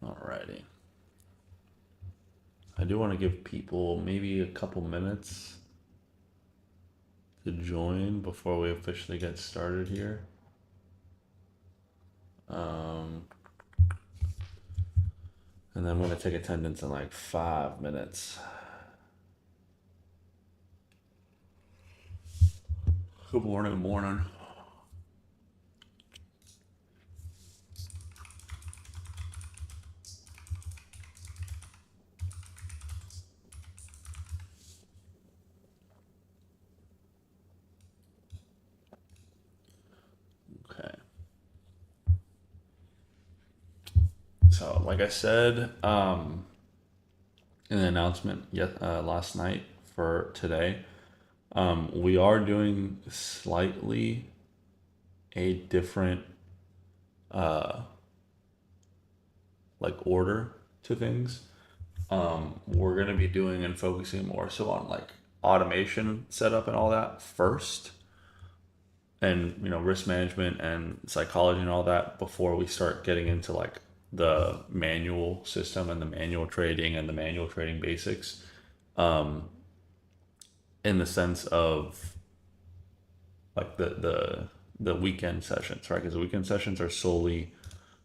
Alrighty. I do want to give people maybe a couple minutes to join before we officially get started here. Um, and then I'm going to take attendance in like 5 minutes. Good morning. Okay. So, like I said, in the announcement last night for today, we are doing slightly a different like order to things. We're going to be doing and focusing more so on like automation setup and all that first, and risk management and psychology and all that before we start getting into like the manual system and the manual trading and the manual trading basics, in the sense of like the weekend sessions, right? Because the weekend sessions are solely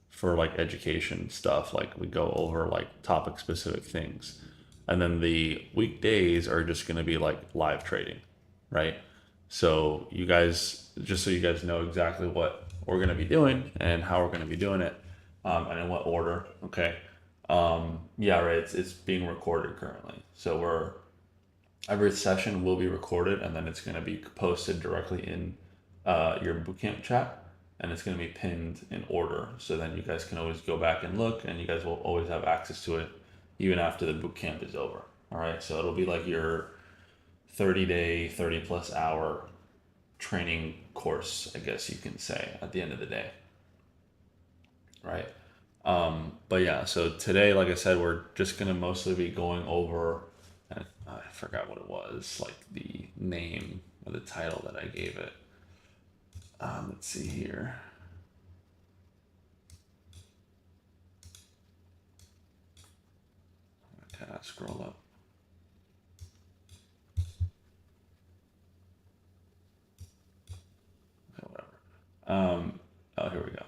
for like education stuff. Like we go over like topic specific things. And then the weekdays are just going to be like live trading, right? So you guys, just so you guys know exactly what we're going to be doing and how we're going to be doing it, and in what order. Okay. Yeah, right. It's being recorded currently. So every session will be recorded, and then it's going to be posted directly in your bootcamp chat, and it's going to be pinned in order. So then you guys can always go back and look, and you guys will always have access to it even after the bootcamp is over. All right. So it'll be like your 30-day, 30 plus hour training course, I guess you can say, at the end of the day. Right. But yeah, so today, like I said, we're just going to mostly be going over, I forgot what it was, like the name or the title that I gave it. Let's see here. Okay, scroll up. Okay, whatever. Oh, here we go.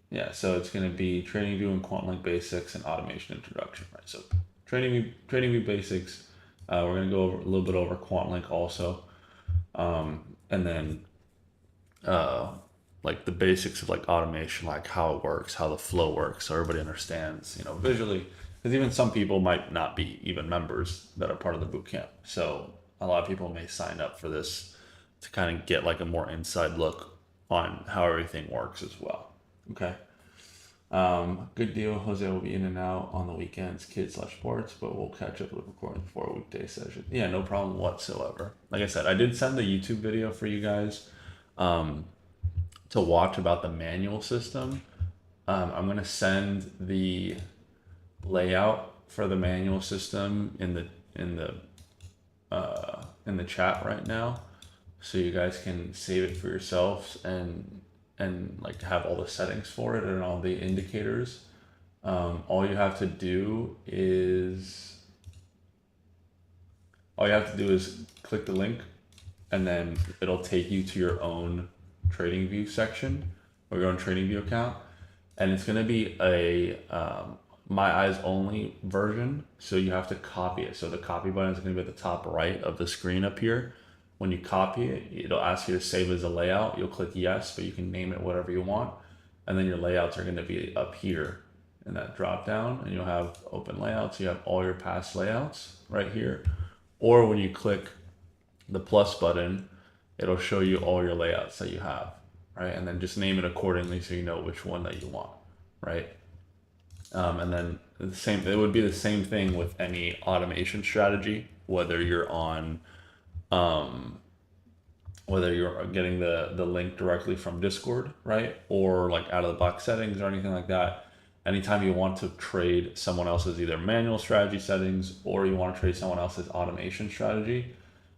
Yeah, so it's going to be Trading View and Quant Link Basics and Automation Introduction, right? So Trading View Basics. We're going to go over a little bit over Quant Link also, and then uh, like the basics of like automation, like how it works, how the flow works, so everybody understands, visually. Because even some people might not be even members that are part of the boot camp. So a lot of people may sign up for this to kind of get like a more inside look on how everything works as well. Okay. Good deal. Jose will be in and out on the weekends, kids/sports, but we'll catch up with recording for a weekday session. Yeah, no problem whatsoever. Like I said, I did send the YouTube video for you guys to watch about the manual system. I'm gonna send the layout for the manual system in the chat right now, so you guys can save it for yourselves and like have all the settings for it and all the indicators. All you have to do is click the link, and then it'll take you to your own trading view section or your own trading view account, and it's going to be a my eyes only version, so you have to copy it. So the copy button is going to be at the top right of the screen up here. When you copy it, it'll ask you to save as a layout. You'll click yes, but you can name it whatever you want, and then your layouts are going to be up here in that drop down, and you'll have open layouts. You have all your past layouts right here, or when you click the plus button, it'll show you all your layouts that you have, right? And then just name it accordingly so you know which one that you want, right? And then it would be the same thing with any automation strategy, whether you're getting the link directly from Discord, right? Or like out of the box settings or anything like that. Anytime you want to trade someone else's either manual strategy settings or you want to trade someone else's automation strategy,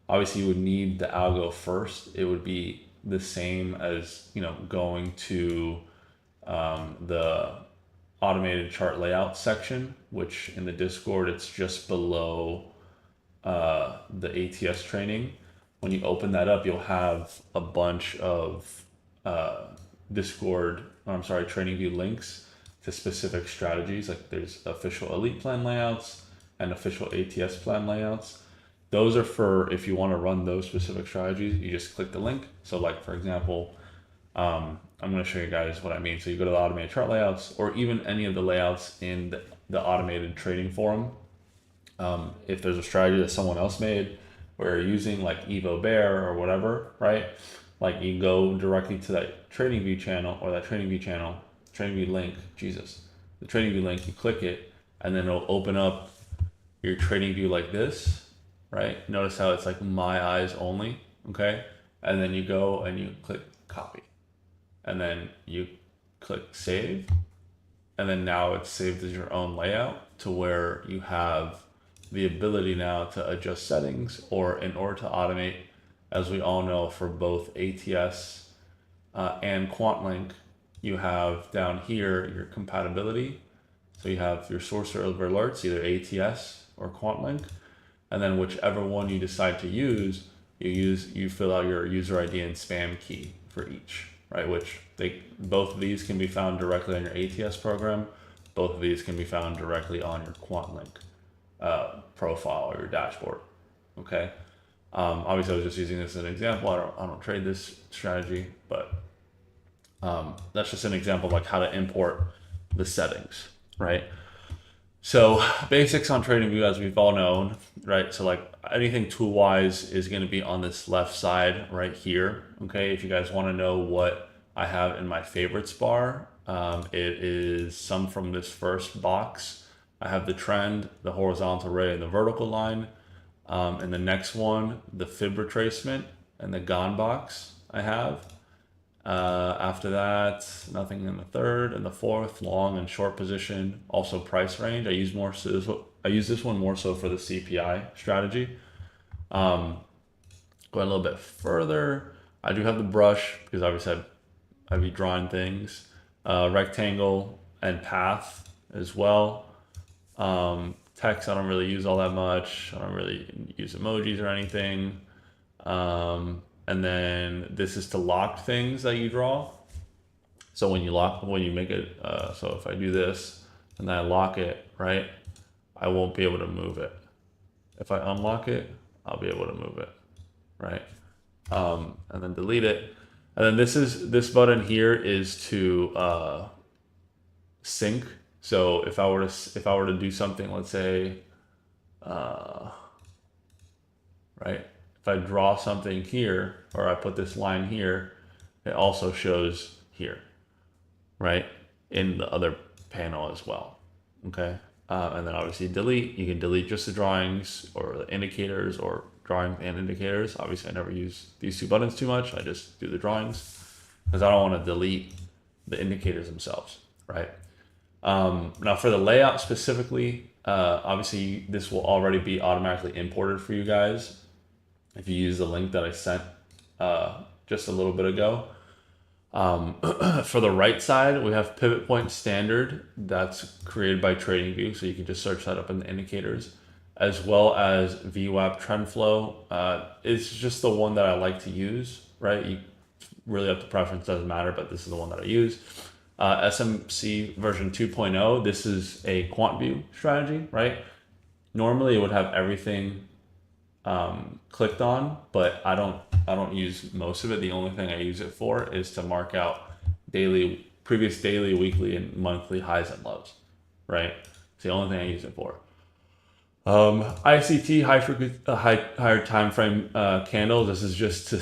obviously you would need the algo first. It would be the same as, going to the automated chart layout section, which in the Discord, it's just below the ATS training. When you open that up, you'll have a bunch of uh, Discord, I'm sorry, TradingView links to specific strategies. Like there's official elite plan layouts and official ATS plan layouts. Those are for if you want to run those specific strategies, you just click the link. So like for example, I'm going to show you guys what I mean. So you go to the automated chart layouts or even any of the layouts in the automated trading forum. If there's a strategy that someone else made where you're using like Evo Bear or whatever, right? Like you go directly to that TradingView channel or that TradingView channel, TradingView link, Jesus, the TradingView link, you click it and then it'll open up your TradingView like this, right? Notice how it's like my eyes only, okay? And then you go and you click copy and then you click save. And then now it's saved as your own layout to where you have the ability now to adjust settings or in order to automate, as we all know, for both ATS and QuantLink, you have down here your compatibility. So you have your source of alerts, either ATS or QuantLink, and then whichever one you decide to use, you fill out your user ID and spam key for each, right? Which both of these can be found directly on your ATS program. Both of these can be found directly on your QuantLink profile or your dashboard. Okay. Obviously, I was just using this as an example. I don't trade this strategy, but that's just an example of like how to import the settings, right? So basics on TradingView, as we've all known, right? So like anything tool wise is going to be on this left side right here. Okay. If you guys want to know what I have in my favorites bar, it is some from this first box. I have the trend, the horizontal ray, and the vertical line. And the next one, the fib retracement and the gone box I have. After that, nothing in the third and the fourth, long and short position. Also price range. I use this one more so for the CPI strategy. Going a little bit further, I do have the brush because obviously I'd be drawing things. Rectangle and path as well. Text, I don't really use all that much. I don't really use emojis or anything. And then this is to lock things that you draw. So when you make it, so if I do this and then I lock it, right, I won't be able to move it. If I unlock it, I'll be able to move it, right? And then delete it. And then this button here is to sync. So if I were to do something, let's say, right, if I draw something here or I put this line here, it also shows here, right, in the other panel as well. Okay, and then obviously delete. You can delete just the drawings or the indicators or drawings and indicators. Obviously, I never use these two buttons too much. I just do the drawings because I don't want to delete the indicators themselves, right? Now for the layout specifically, obviously this will already be automatically imported for you guys if you use the link that I sent just a little bit ago. For the right side, we have pivot point standard that's created by TradingView, so you can just search that up in the indicators, as well as VWAP trend flow. It's just the one that I like to use, right? You really up to preference, doesn't matter, but this is the one that I use. SMC version 2.0, this is a quant view strategy, right? Normally it would have everything clicked on, but I don't use most of it. The only thing I use it for is to mark out previous daily, weekly, and monthly highs and lows, right? It's the only thing I use it for. ICT, higher time frame candles. This is just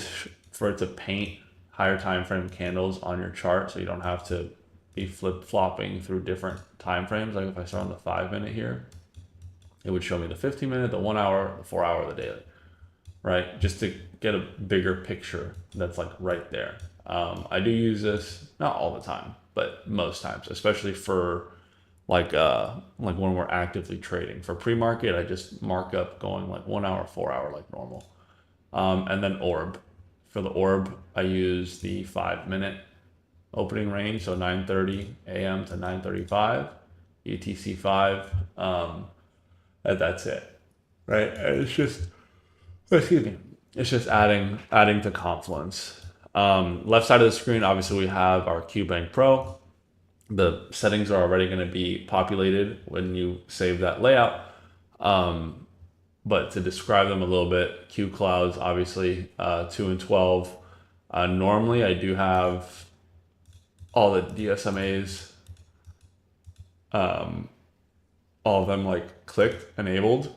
for it to paint higher time frame candles on your chart, so you don't have to be flip-flopping through different time frames. Like if I start on the 5-minute here, it would show me the 15-minute, the 1 hour, the 4 hour, the daily, right? Just to get a bigger picture that's like right there. I do use this, not all the time, but most times, especially for like when we're actively trading. For pre-market, I just mark up going like 1 hour, 4 hour like normal. And then orb. For the orb, I use the 5-minute opening range, so 9:30 a.m. to 9:35 UTC 5. And that's it, right? And it's just, excuse me, it's just adding to Confluence. Left side of the screen, obviously we have our QBank Pro. The settings are already going to be populated when you save that layout. But to describe them a little bit, Q clouds, obviously, 2 and 12. Normally, I do have all the DSMAs, all of them like clicked, enabled,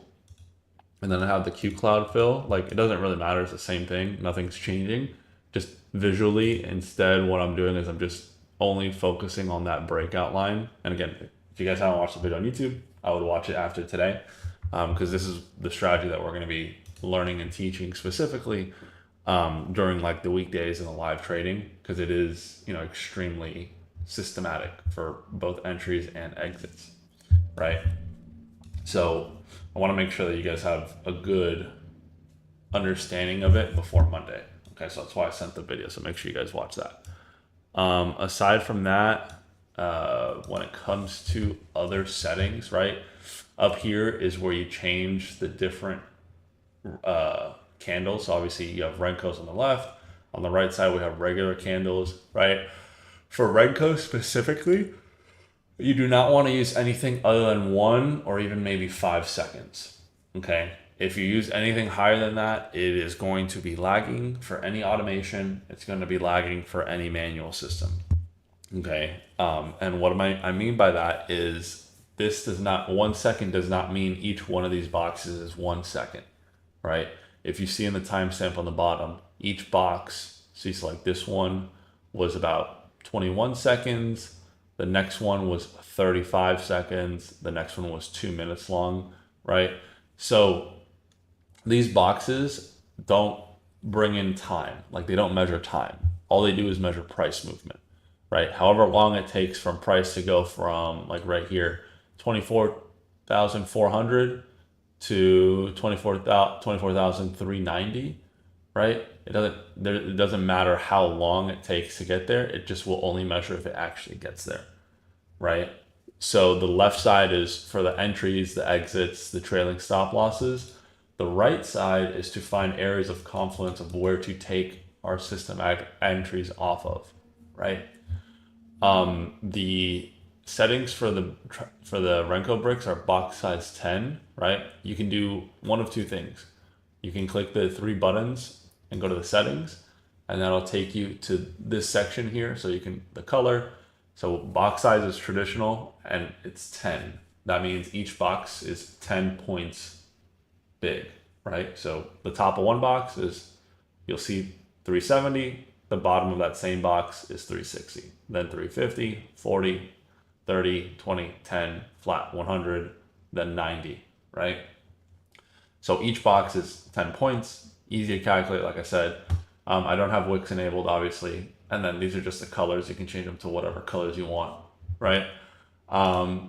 and then I have the Q cloud fill. Like, it doesn't really matter; it's the same thing. Nothing's changing. Just visually, instead, what I'm doing is I'm just only focusing on that breakout line. And again, if you guys haven't watched the video on YouTube, I would watch it after today, because this is the strategy that we're going to be learning and teaching specifically during like the weekdays and the live trading, because it is, you know, extremely systematic for both entries and exits, right? So I want to make sure that you guys have a good understanding of it before Monday. Okay, so that's why I sent the video. So make sure you guys watch that. Aside from that, when it comes to other settings, right, up here is where you change the different candles. So obviously you have Renko's on the left. On the right side, we have regular candles, right? For Renko specifically, you do not want to use anything other than 1 or even maybe 5 seconds, okay? If you use anything higher than that, it is going to be lagging for any automation. It's going to be lagging for any manual system, okay? And what I mean by that is this does not, 1 second does not mean each one of these boxes is 1 second, right? If you see in the timestamp on the bottom, each box, see, so like this one was about 21 seconds. The next one was 35 seconds. The next one was 2 minutes long, right? So these boxes don't bring in time. Like, they don't measure time. All they do is measure price movement, right? However long it takes from price to go from, like right here, 24,400 to 24,390, right? It doesn't matter how long it takes to get there. It just will only measure if it actually gets there, right? So the left side is for the entries, the exits, the trailing stop losses. The right side is to find areas of confluence of where to take our system entries off of, right? The settings for the Renko bricks are box size 10, right? You can do one of two things. You can click the 3 buttons and go to the settings, and that'll take you to this section here. So you can, the color, so box size is traditional and it's 10. That means each box is 10 points big, right? So the top of one box is, you'll see 370, the bottom of that same box is 360, then 350, 40, 30, 20, 10, flat 100, then 90, right? So each box is 10 points, easy to calculate, like I said. I don't have Wix enabled, obviously. And then these are just the colors. You can change them to whatever colors you want, right?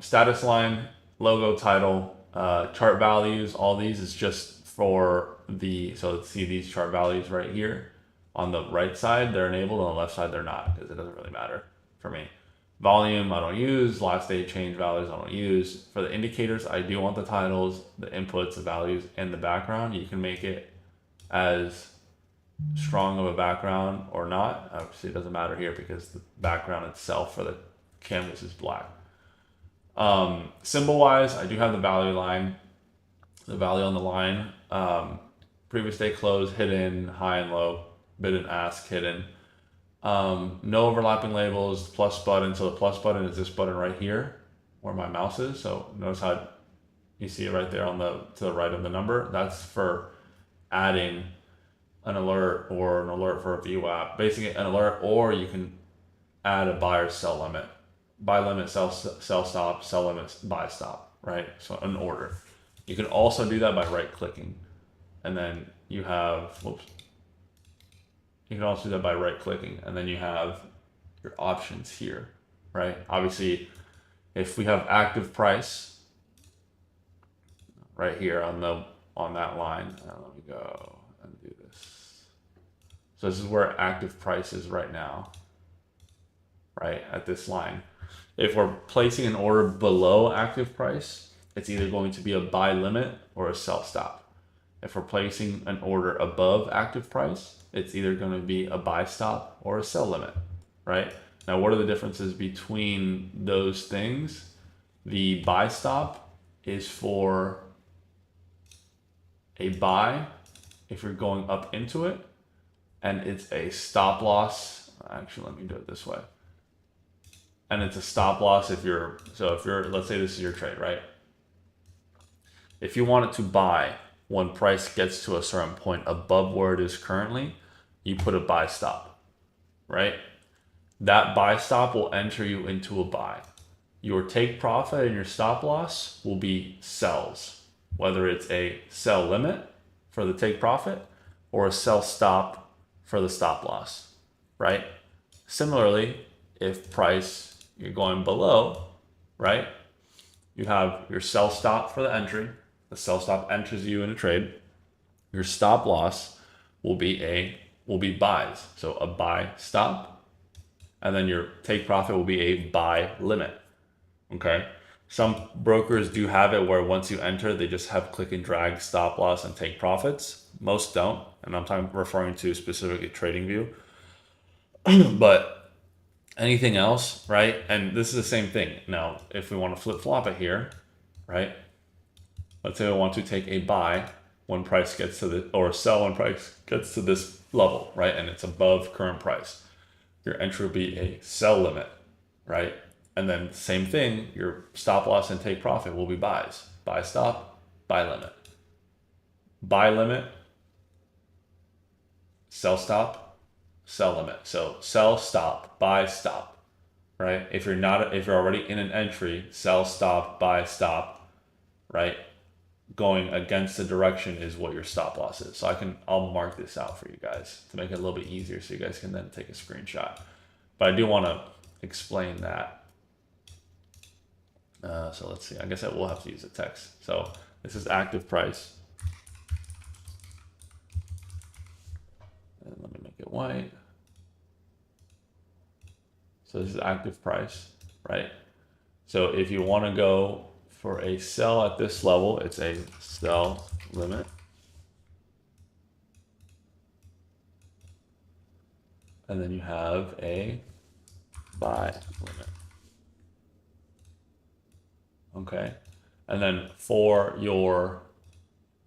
Status line, logo, title, chart values, all these is just for the, so see these chart values right here. On the right side, they're enabled. On the left side, they're not, because it doesn't really matter for me. Volume, I don't use. Last day change values, I don't use. For the indicators, I do want the titles, the inputs, the values, and the background. You can make it as strong of a background or not. Obviously, it doesn't matter here because the background itself for the canvas is black. Symbol wise, I do have the value line, the value on the line. Previous day close, hidden, high and low, bid and ask, hidden. No overlapping labels, plus button. So the plus button is this button right here where my mouse is. So notice how you see it right there on the, to the right of the number. That's for adding an alert or an alert for a view app, basically an alert, or you can add a buy or sell limit. Buy limit, sell stop, sell limit, buy stop, right? So an order. You can also do that by right clicking. And then you have, whoops. You can also do that by right clicking, and then you have your options here, right? Obviously, if we have active price right here on that line, let me go and do this. So this is where active price is right now. right, at this line. If we're placing an order below active price, it's either going to be a buy limit or a sell stop. If we're placing an order above active price, it's either going to be a buy stop or a sell limit, right? Now, what are the differences between those things? The buy stop is for a buy if you're going up into it, and it's a stop loss. Actually, let me do it this way. And it's a stop loss if you're, let's say this is your trade, right? If you want it to buy when price gets to a certain point above where it is currently, you put a buy stop, right? That buy stop will enter you into a buy. Your take profit and your stop loss will be sells, whether it's a sell limit for the take profit or a sell stop for the stop loss, right? Similarly, if price you're going below, right? You have your sell stop for the entry. The sell stop enters you in a trade. Your stop loss will be buys. So a buy stop, and then your take profit will be a buy limit. Okay. Some brokers do have it where once you enter, they just have click and drag stop loss and take profits. Most don't, and I'm referring to specifically TradingView. But anything else, right? And this is the same thing. Now, if we want to flip flop it here, right? Let's say we want to take a buy when price gets to the, or sell when price gets to this level, right? And it's above current price. Your entry will be a sell limit, right? And then same thing, your stop loss and take profit will be buys. Buy stop, buy limit. Buy limit, sell stop, sell limit. So sell stop, buy stop, right? If you're already in an entry, sell stop, buy stop, right? Going against the direction is what your stop loss is. So I'll mark this out for you guys to make it a little bit easier so you guys can then take a screenshot. But I do want to explain that. So let's see, I guess I will have to use the text. So this is active price. And let me make it white. So this is active price, right? So if you want to go for a sell at this level, it's a sell limit. And then you have a buy limit. Okay. And then for your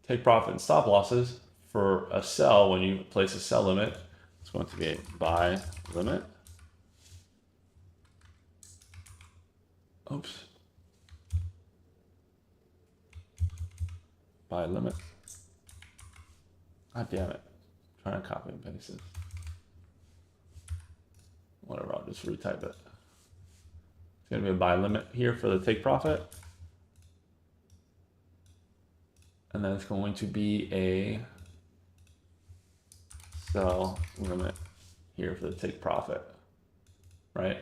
take profit and stop losses, for a sell, when you place a sell limit, it's going to be a buy limit. Oops. Buy limit. God damn it. I'm trying to copy and paste this. Whatever, I'll just retype it. It's going to be a buy limit here for the take profit. And then it's going to be a sell limit here for the take profit, right?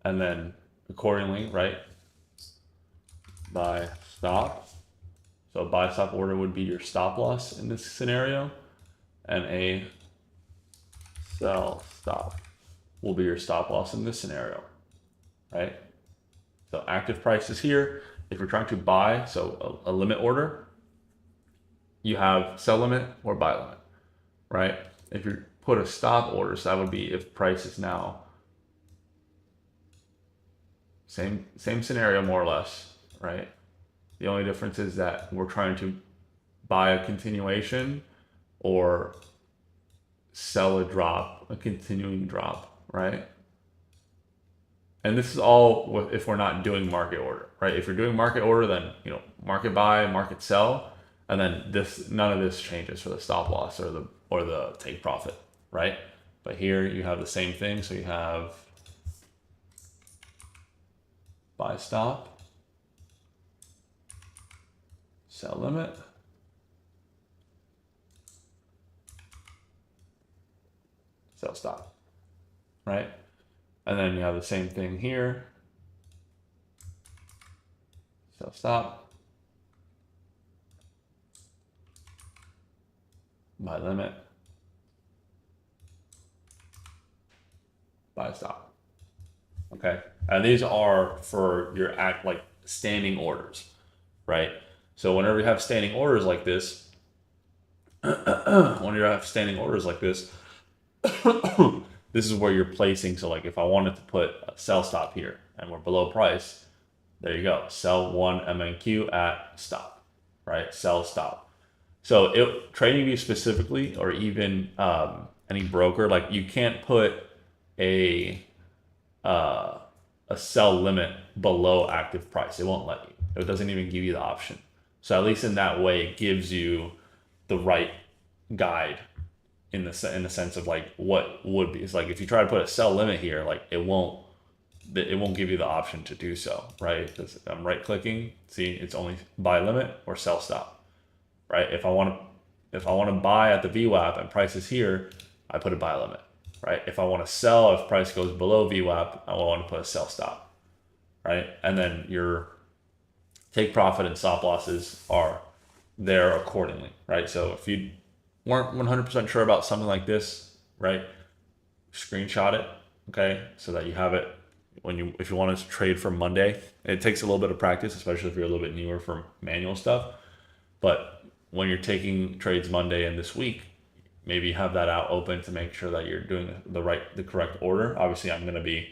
And then accordingly, right, buy stop. So a buy stop order would be your stop loss in this scenario, and a sell stop will be your stop loss in this scenario, right? So active price is here. If you're trying to buy, so a limit order, you have sell limit or buy limit, right? If you put a stop order, so that would be if price is now same scenario more or less, right? The only difference is that we're trying to buy a continuation or sell a drop, a continuing drop, right? And this is all if we're not doing market order, right? If you're doing market order, then market buy, market sell, and then none of this changes for the stop loss or the take profit, right? But here you have the same thing. So you have buy stop, sell limit, sell stop, right? And then you have the same thing here. Sell stop, buy limit, buy stop. Okay. And these are for your act like standing orders, right? So whenever you have standing orders like this, when you have standing orders like this, this is where you're placing. So like if I wanted to put a sell stop here and we're below price, there you go. Sell one MNQ at stop, right? Sell stop. So it TradingView specifically, or even any broker, like you can't put a uh, a sell limit below active price. It won't let you. It doesn't even give you the option. So at least in that way, it gives you the right guide in the sense of like what would be. It's like if you try to put a sell limit here, like it won't give you the option to do so, right? Because I'm right clicking, see it's only buy limit or sell stop, right? If I want to buy at the VWAP and price is here, I put a buy limit, right? If I want to sell, if price goes below VWAP, I want to put a sell stop, right? And then your take profit and stop losses are there accordingly, right? So if you weren't 100% sure about something like this, right, screenshot it, okay, so that you have it if you want to trade for Monday. It takes a little bit of practice, especially if you're a little bit newer for manual stuff. But when you're taking trades Monday and this week, maybe have that out open to make sure that you're doing the correct order. Obviously, I'm going to be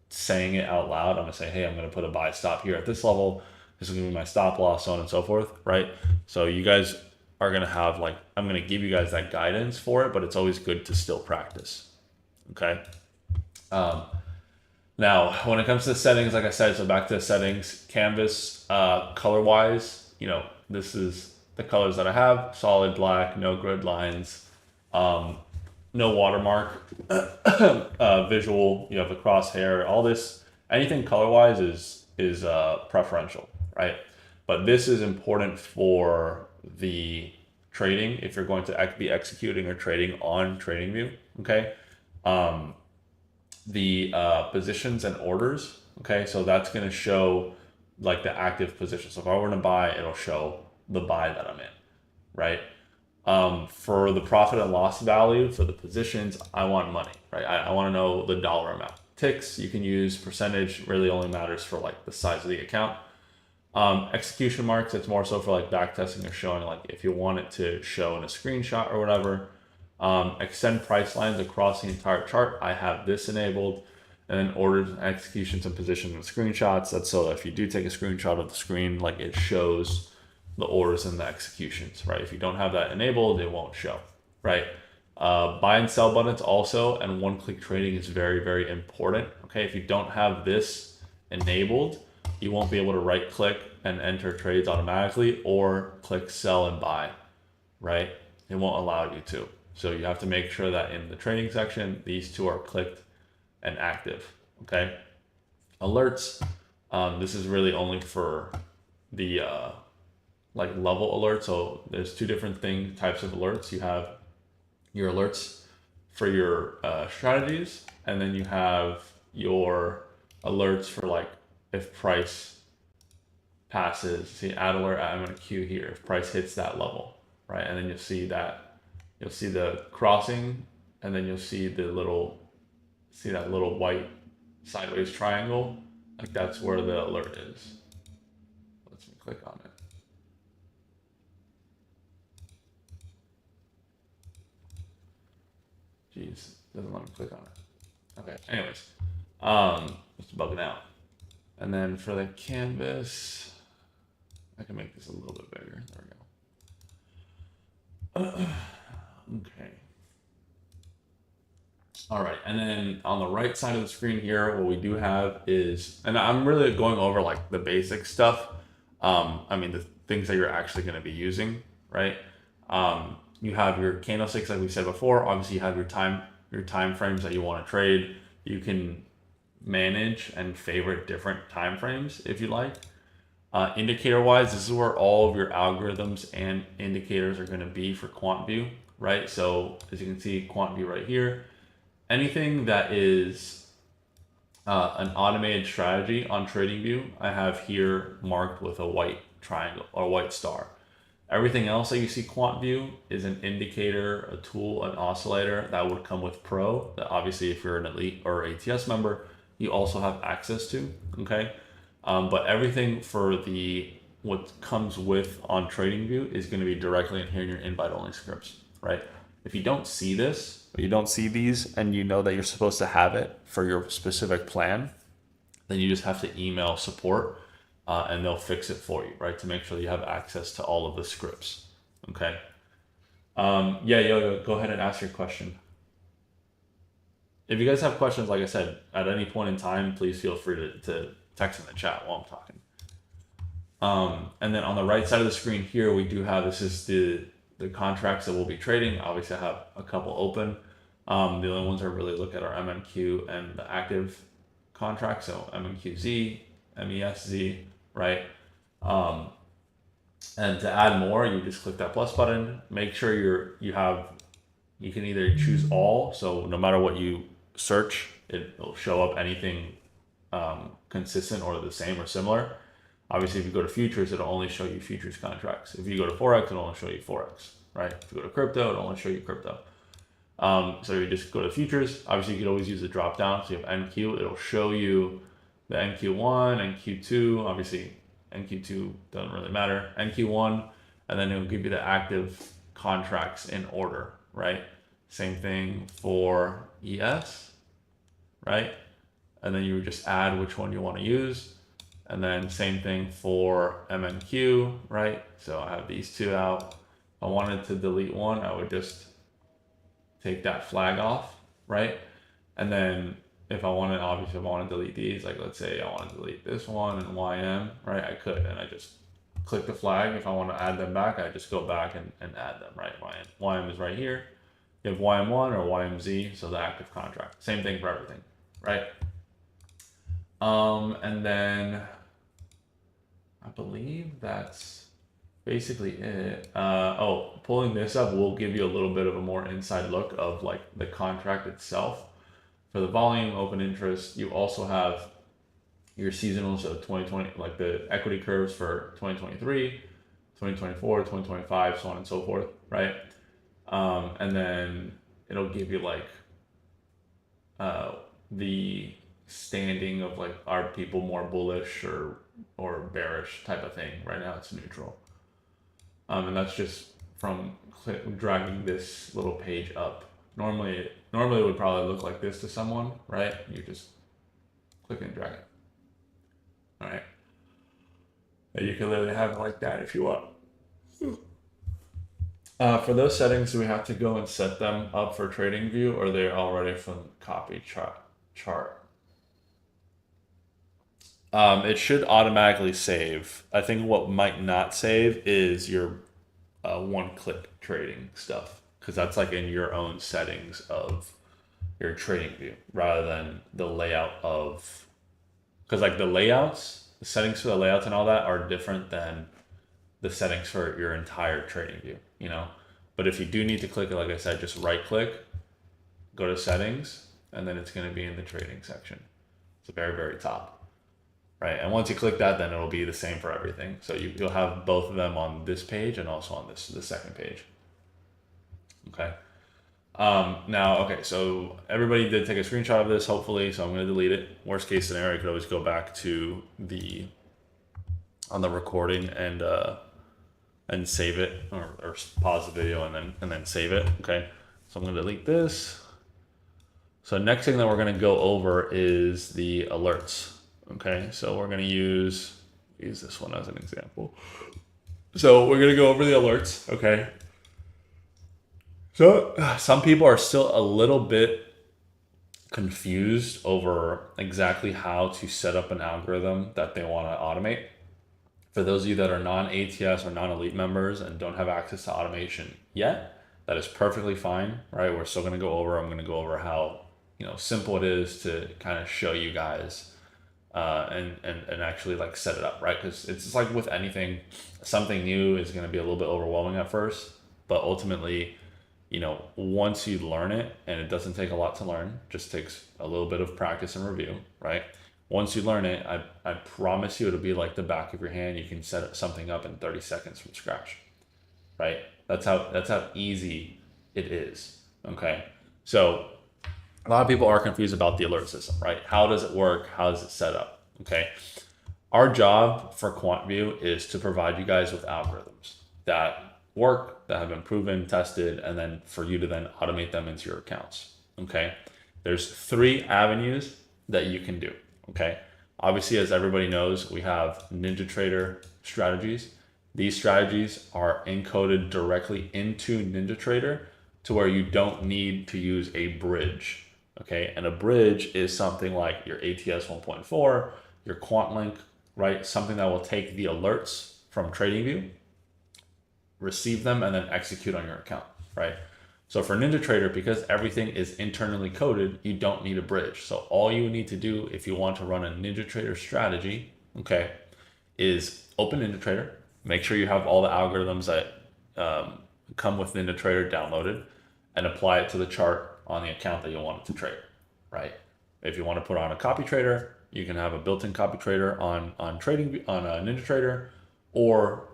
saying it out loud. I'm going to say, hey, I'm going to put a buy stop here at this level. This is going to be my stop loss, so on and so forth, right? So you guys are going to have like, I'm going to give you guys that guidance for it, but it's always good to still practice. Okay. Now, when it comes to the settings, like I said, so back to the settings, canvas, color wise, this is the colors that I have: solid black, no grid lines, no watermark, visual. You have the crosshair. All this, anything color wise is preferential, right? But this is important for the trading if you're going to be executing or trading on TradingView. Okay. The positions and orders. Okay, so that's going to show like the active position. So if I were to buy, it'll show the buy that I'm in, right? For the profit and loss value for the positions, I want money, right? I want to know the dollar amount. Ticks, you can use percentage, really only matters for like the size of the account. Execution marks, it's more so for like back testing or showing like if you want it to show in a screenshot or whatever. Extend price lines across the entire chart, I have this enabled. And then orders, executions, and positions and screenshots. That's so that if you do take a screenshot of the screen, like it shows the orders and the executions, right? If you don't have that enabled, it won't show, right? Buy and sell buttons also, and one-click trading is very, very important. Okay, if you don't have this enabled, you won't be able to right-click and enter trades automatically or click sell and buy, right? It won't allow you to. So you have to make sure that in the trading section, these two are clicked and active. Okay. Alerts. This is really only for the like level alert. So there's two different types of alerts. You have your alerts for your strategies, and then you have your alerts for like if price passes. See, add alert. I'm going to queue here if price hits that level, right? And then you'll see the crossing, and then you'll see that little white sideways triangle. Like that's where the alert is. Let's click on it. Jeez, doesn't let me click on it. Okay, anyways, it's bugging out. And then for the canvas, I can make this a little bit bigger. There we go. Okay. All right, and then on the right side of the screen here, what we do have is, and I'm really going over like the basic stuff. I mean, the things that you're actually going to be using, right? You have your candlesticks, like we said before. Obviously, you have your time frames that you want to trade. You can manage and favorite different time frames if you like. Indicator wise, this is where all of your algorithms and indicators are going to be for QuantView, right? So as you can see, QuantView right here. Anything that is an automated strategy on TradingView, I have here marked with a white triangle or white star. Everything else that you see QuantView is an indicator, a tool, an oscillator that would come with Pro. That obviously, if you're an Elite or ATS member, you also have access to. Okay, but everything for the what comes with on TradingView is going to be directly in here in your invite only scripts, right? If you don't see this, or you don't see these, and you know that you're supposed to have it for your specific plan, then you just have to email support, and they'll fix it for you, right? To make sure you have access to all of the scripts. Okay. Yeah, Yoga, go ahead and ask your question. If you guys have questions, like I said, at any point in time, please feel free to text in the chat while I'm talking. And then on the right side of the screen here, we do have, this is the contracts that we'll be trading. Obviously, I have a couple open. The only ones I really look at are MNQ and the active contract. So MNQZ, MESZ, right? And to add more, you just click that plus button. Make sure you can either choose all. So no matter what you search, it'll show up anything consistent or the same or similar. Obviously, if you go to futures, it'll only show you futures contracts. If you go to Forex, it'll only show you Forex, right? If you go to crypto, it'll only show you crypto. So you just go to futures. Obviously, you could always use the drop down. So you have NQ, it'll show you the NQ1, NQ2. Obviously, NQ2 doesn't really matter. NQ1, and then it'll give you the active contracts in order, right? Same thing for ES, right? And then you would just add which one you want to use. And then same thing for MNQ, right? So I have these two out. If I wanted to delete one, I would just take that flag off, right? And then if I wanted, obviously if I want to delete these, like let's say I want to delete this one and YM, right? I could, and I just click the flag. If I want to add them back, I just go back and add them, right? YM is right here. You have YM1 or YMZ, so the active contract. Same thing for everything, right? And then I believe that's basically it. Pulling this up will give you a little bit of a more inside look of like the contract itself. For the volume, open interest, you also have your seasonal, so 2020, like the equity curves for 2023, 2024, 2025, so on and so forth, right? And then it'll give you like the standing of like, are people more bullish or bearish type of thing. Right now it's neutral. And that's just from dragging this little page up. Normally it would probably look like this to someone, right? You just click and drag it. All right. And you can literally have it like that if you want. For those settings, do we have to go and set them up for TradingView, or they're already from copy chart? It should automatically save. I think what might not save is your one-click trading stuff, because that's like in your own settings of your TradingView rather than the layout of, because like the settings for the layouts and all that are different than the settings for your entire TradingView, you know? But if you do need to click it, like I said, just right click, go to settings, and then it's going to be in the trading section. It's the very, very top, right? And once you click that, then it'll be the same for everything. So you'll have both of them on this page and also on the second page. Okay. So everybody did take a screenshot of this, hopefully, so I'm going to delete it. Worst case scenario, you could always go back to on the recording and save it, or pause the video and then save it. Okay. So I'm going to delete this. So next thing that we're going to go over is the alerts. Okay. So we're going to use this one as an example. So we're going to go over the alerts. Okay. So some people are still a little bit confused over exactly how to set up an algorithm that they want to automate. For those of you that are non-ATS or non-elite members and don't have access to automation yet, that is perfectly fine, right? We're still going to go over, I'm going to go over how, simple it is to kind of show you guys and actually like set it up, right? Because it's just like with anything, something new is going to be a little bit overwhelming at first, but ultimately, once you learn it, and it doesn't take a lot to learn, just takes a little bit of practice and review, right? Once you learn it, I promise you it'll be like the back of your hand. You can set something up in 30 seconds from scratch, right? That's how easy it is, okay? So a lot of people are confused about the alert system, right? How does it work? How is it set up? Okay. Our job for QuantView is to provide you guys with algorithms that work, that have been proven, tested, and then for you to then automate them into your accounts. Okay. There's three avenues that you can do. Okay. Obviously, as everybody knows, we have NinjaTrader strategies. These strategies are encoded directly into NinjaTrader to where you don't need to use a bridge. Okay. And a bridge is something like your ATS 1.4, your QuantLink, right? Something that will take the alerts from TradingView, receive them, and then execute on your account, right? So for NinjaTrader, because everything is internally coded, you don't need a bridge. So all you need to do if you want to run a NinjaTrader strategy, okay, is open NinjaTrader, make sure you have all the algorithms that come with NinjaTrader downloaded, and apply it to the chart on the account that you want it to trade, right? If you want to put on a copy trader, you can have a built-in copy trader on trading on a NinjaTrader, or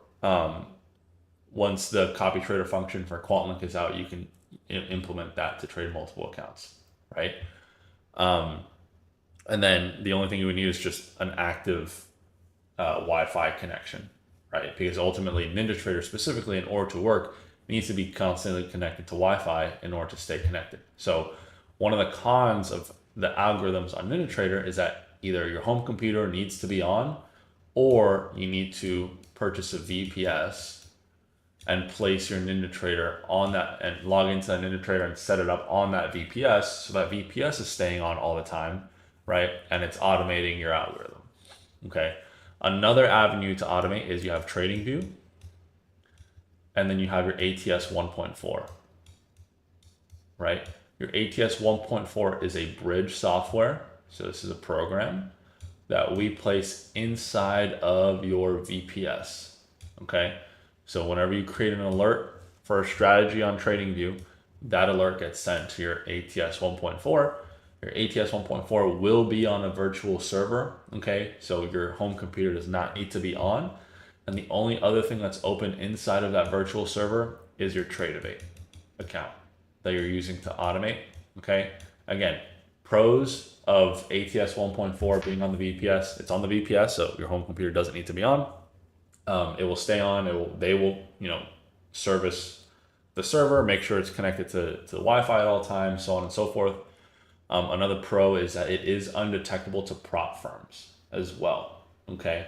once the copy trader function for QuantLink is out, you can implement that to trade multiple accounts, right? And then the only thing you would need is just an active Wi-Fi connection, right? Because ultimately, NinjaTrader specifically, in order to work, needs to be constantly connected to Wi-Fi in order to stay connected. So one of the cons of the algorithms on NinjaTrader is that either your home computer needs to be on, or you need to purchase a VPS and place your NinjaTrader on that and log into that NinjaTrader and set it up on that VPS, so that VPS is staying on all the time, right? And it's automating your algorithm. Okay. Another avenue to automate is you have TradingView, and then you have your ATS 1.4, right? Your ATS 1.4 is a bridge software. So this is a program that we place inside of your VPS, okay? So whenever you create an alert for a strategy on TradingView, that alert gets sent to your ATS 1.4. Your ATS 1.4 will be on a virtual server, okay? So your home computer does not need to be on. And the only other thing that's open inside of that virtual server is your Tradevate account that you're using to automate, okay? Again, pros of ATS 1.4 being on the VPS, it's on the VPS, so your home computer doesn't need to be on. It will stay on. They will, service the server, make sure it's connected to the Wi-Fi at all times, so on and so forth. Another pro is that it is undetectable to prop firms as well. Okay,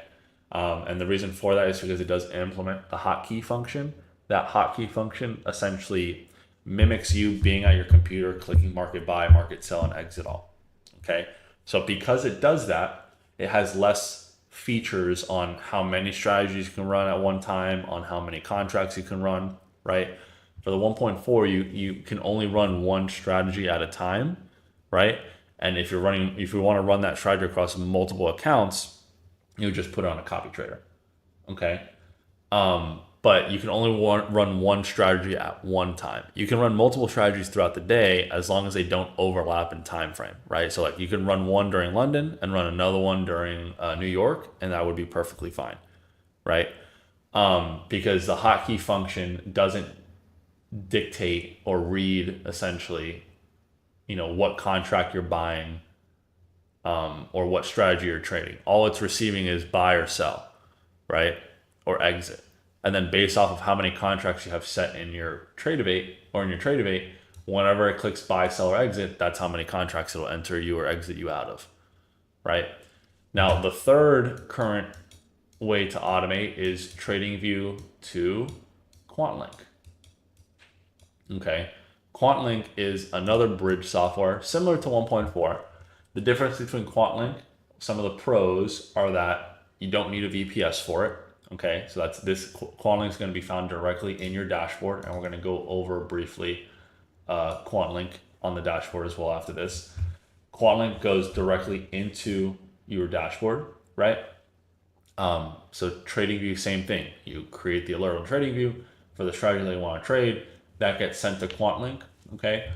and the reason for that is because it does implement the hotkey function. That hotkey function essentially mimics you being at your computer, clicking market buy, market sell, and exit all. Okay, so because it does that, it has less features on how many strategies you can run at one time, on how many contracts you can run, right? For the 1.4, you can only run one strategy at a time, right? And if you want to run that strategy across multiple accounts, you just put it on a copy trader, okay? But you can only run one strategy at one time. You can run multiple strategies throughout the day as long as they don't overlap in time frame, right? So like you can run one during London and run another one during New York, and that would be perfectly fine, right? Because the hotkey function doesn't dictate or read essentially, what contract you're buying, or what strategy you're trading. All it's receiving is buy or sell, right? Or exit. And then based off of how many contracts you have set in your Tradevate whenever it clicks buy, sell, or exit, that's how many contracts it'll enter you or exit you out of, right? Now, the third current way to automate is TradingView to QuantLink. Okay, QuantLink is another bridge software similar to 1.4. The difference between QuantLink, some of the pros are that you don't need a VPS for it. Okay, so this QuantLink is going to be found directly in your dashboard, and we're going to go over briefly QuantLink on the dashboard as well after this. QuantLink goes directly into your dashboard, right? So TradingView, same thing. You create the alert on TradingView for the strategy that you want to trade. That gets sent to QuantLink, okay?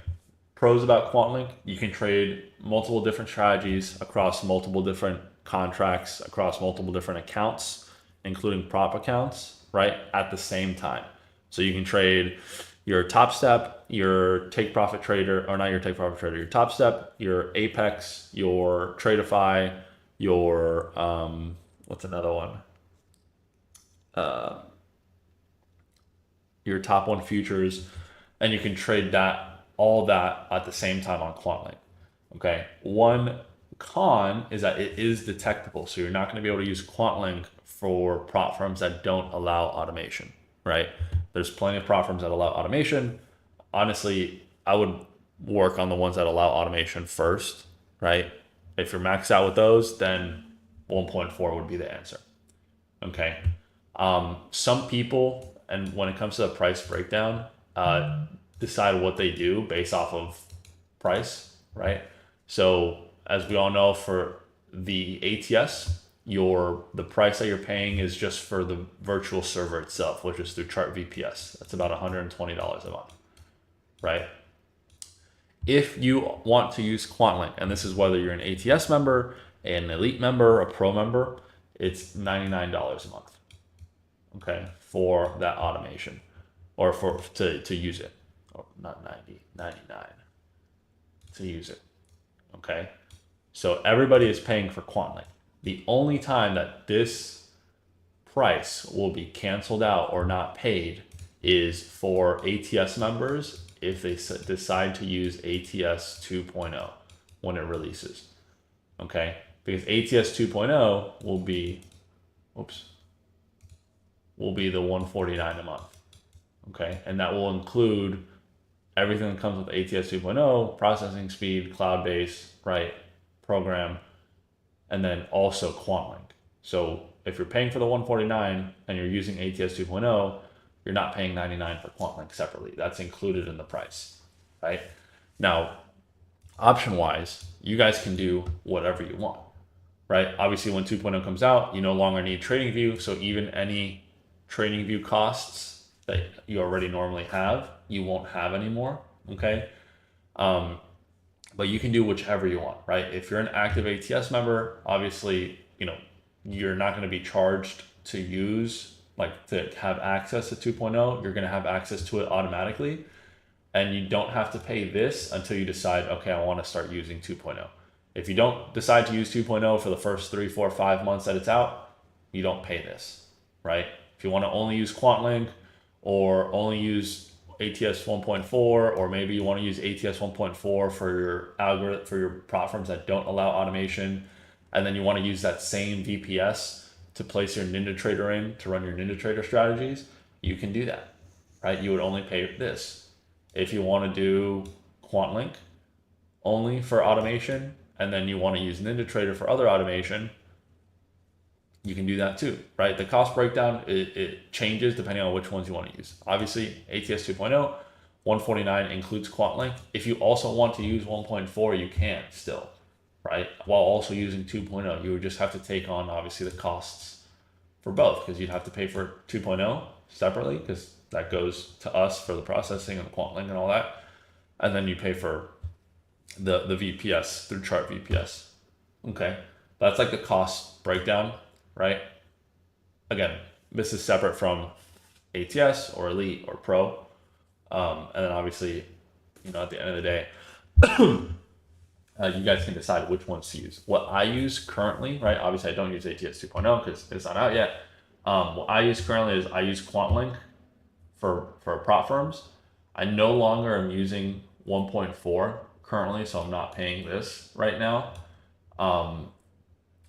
Pros about QuantLink, you can trade multiple different strategies across multiple different contracts, across multiple different accounts, including prop accounts, right, at the same time. So you can trade, your Top Step, your Take Profit Trader, or not your Take Profit Trader, your Top Step, your Apex, your Tradeify, your what's another one? Your top one futures, and you can trade that all that at the same time on QuantLink. Okay. One con is that it is detectable, so you're not going to be able to use QuantLink for prop firms that don't allow automation. Right. There's plenty of prop firms that allow automation. Honestly, I would work on the ones that allow automation first. Right. If you're maxed out with those, then 1.4 would be the answer. Okay. Some people, and when it comes to the price breakdown, decide what they do based off of price, right? So as we all know, for the ATS, the price that you're paying is just for the virtual server itself, which is through Chart VPS. That's about $120 a month, right? If you want to use QuantLink, and this is whether you're an ATS member, an elite member, a pro member, it's $99 a month. Okay, for that automation, or to use it, or not 99 to use it. Okay, so everybody is paying for QuantLink. The only time that this price will be canceled out or not paid is for ATS members if they decide to use ATS 2.0 when it releases. Okay, because ATS 2.0 will be, the 149 a month. Okay, and that will include everything that comes with ATS 2.0, processing speed, cloud-based, right, program, and then also QuantLink. So if you're paying for the 149 and you're using ATS 2.0, you're not paying 99 for QuantLink separately. That's included in the price, right? Now, option-wise, you guys can do whatever you want, right? Obviously, when 2.0 comes out, you no longer need TradingView, so even any TradingView costs that you already normally have, you won't have anymore, okay? But you can do whichever you want, right? If you're an active ATS member, obviously, you're not going to be charged to use, like to have access to 2.0. You're going to have access to it automatically, and you don't have to pay this until you decide, okay, I want to start using 2.0. If you don't decide to use 2.0 for the first 3, 4, 5 months that it's out, you don't pay this, right? If you want to only use QuantLink or only use ATS 1.4, or maybe you want to use ATS 1.4 for your algorithm, for your platforms that don't allow automation, and then you want to use that same VPS to place your NinjaTrader in to run your NinjaTrader strategies, you can do that, right? You would only pay this. If you want to do QuantLink only for automation, and then you want to use NinjaTrader for other automation, you can do that too, right? The cost breakdown, it changes depending on which ones you want to use. Obviously, ATS 2.0, 149 includes QuantLink. If you also want to use 1.4, you can still, right? While also using 2.0, you would just have to take on, obviously, the costs for both, because you'd have to pay for 2.0 separately, because that goes to us for the processing and the QuantLink and all that. And then you pay for the VPS through Chart VPS. Okay, that's like the cost breakdown, right? Again, this is separate from ATS or Elite or Pro. And then obviously, at the end of the day, you guys can decide which ones to use. What I use currently, right? Obviously, I don't use ATS 2.0 because it's not out yet. What I use currently is I use QuantLink for prop firms. I no longer am using 1.4 currently, so I'm not paying this right now.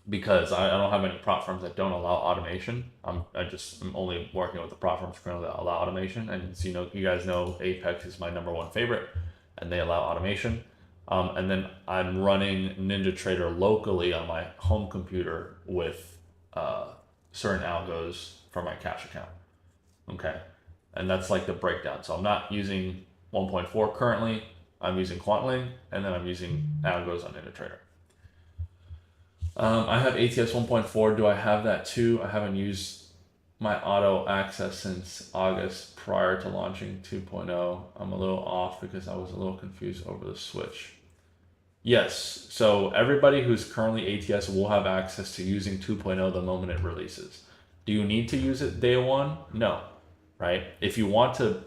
Because I don't have any prop firms that don't allow automation. I'm only working with the prop firms currently that allow automation. And so, you guys know Apex is my number one favorite, and they allow automation. And then I'm running NinjaTrader locally on my home computer with certain algos for my cash account. Okay, and that's like the breakdown. So I'm not using 1.4 currently. I'm using QuantLink, and then I'm using algos on NinjaTrader. I have ATS 1.4. Do I have that too? I haven't used my auto access since August prior to launching 2.0. I'm a little off because I was a little confused over the switch. Yes, so everybody who's currently ATS will have access to using 2.0 the moment it releases. Do you need to use it day one? No, right? If you want to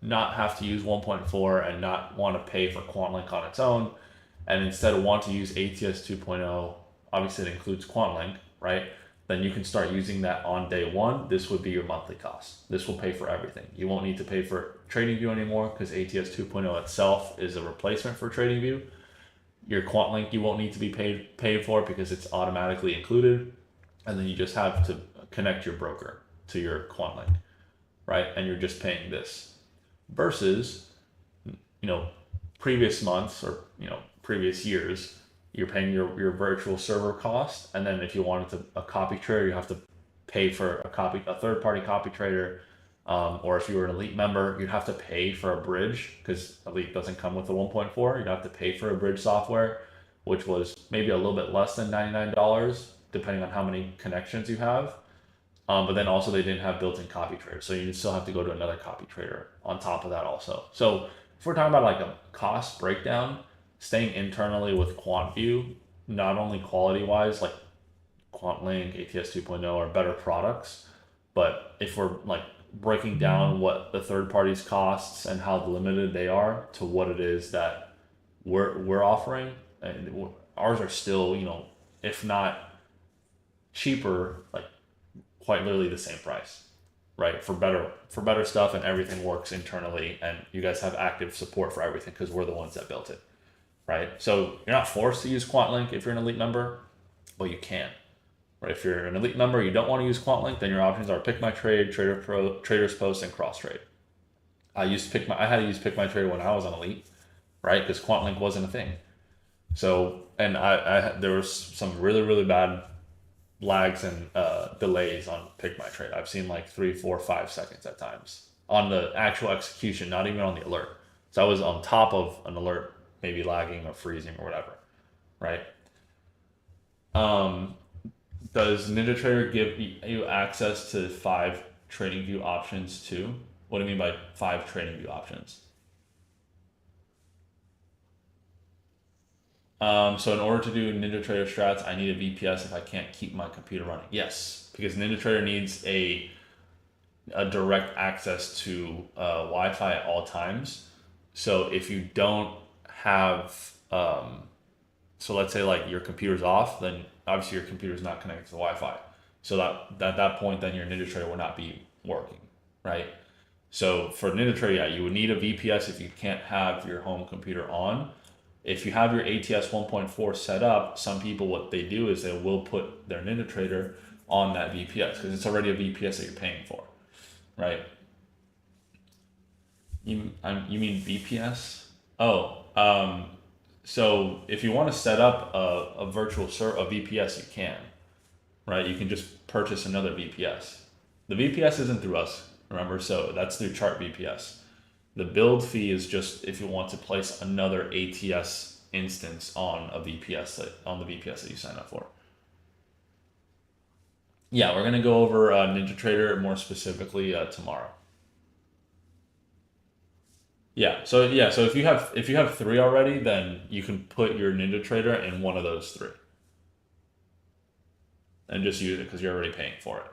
not have to use 1.4 and not want to pay for QuantLink on its own, and instead want to use ATS 2.0, obviously it includes QuantLink, right? Then you can start using that on day one. This would be your monthly cost. This will pay for everything. You won't need to pay for TradingView anymore because ATS 2.0 itself is a replacement for TradingView. Your QuantLink you won't need to be paid for because it's automatically included, and then you just have to connect your broker to your QuantLink, right? And you're just paying this. Versus, you know, previous months or previous years, you're paying your virtual server cost, and then if you wanted to a copy trader, you have to pay for a third party copy trader, or if you were an Elite member, you'd have to pay for a bridge because Elite doesn't come with the 1.4. You'd have to pay for a bridge software, which was maybe a little bit less than $99, depending on how many connections you have. But then also they didn't have built-in copy trader, so you still have to go to another copy trader on top of that also. So if we're talking about like a cost breakdown, staying internally with QuantView, not only quality-wise, like QuantLink, ATS 2.0 are better products, but if we're like breaking down what the third party's costs and how limited they are to what it is that we're offering, and ours are still, if not cheaper, like quite literally the same price, right? For better stuff, and everything works internally, and you guys have active support for everything because we're the ones that built it, right? So you're not forced to use QuantLink if you're an Elite member, but you can. Right? If you're an Elite member, you don't want to use QuantLink, then your options are Pick My Trade, Trader Pro, Traders Post, and Cross Trade. I had to use Pick My Trade when I was on Elite, right? Because QuantLink wasn't a thing. So, and there was some really, really bad lags and delays on Pick My Trade. I've seen like 3, 4, 5 seconds at times on the actual execution, not even on the alert. So I was on top of an alert, maybe lagging or freezing or whatever, right? Does NinjaTrader give you access to 5 TradingView options too? What do you mean by 5 TradingView options? So in order to do NinjaTrader strats, I need a VPS if I can't keep my computer running. Yes, because NinjaTrader needs a direct access to Wi-Fi at all times. So if you don't have, so let's say like your computer's off, then obviously your computer's not connected to the Wi-Fi. So that at that point, then your NinjaTrader will not be working, right? So for NinjaTrader, yeah, you would need a VPS if you can't have your home computer on. If you have your ATS 1.4 set up, some people, what they do is they will put their NinjaTrader on that VPS because it's already a VPS that you're paying for, right? You mean VPS? Oh, so if you want to set up a a VPS, you can, right? You can just purchase another VPS. The VPS isn't through us, remember? So that's through Chart VPS. The build fee is just if you want to place another ATS instance on on the VPS that you sign up for. Yeah, we're gonna go over NinjaTrader more specifically tomorrow. So if you have 3 already, then you can put your NinjaTrader in one of those 3 and just use it because you're already paying for it.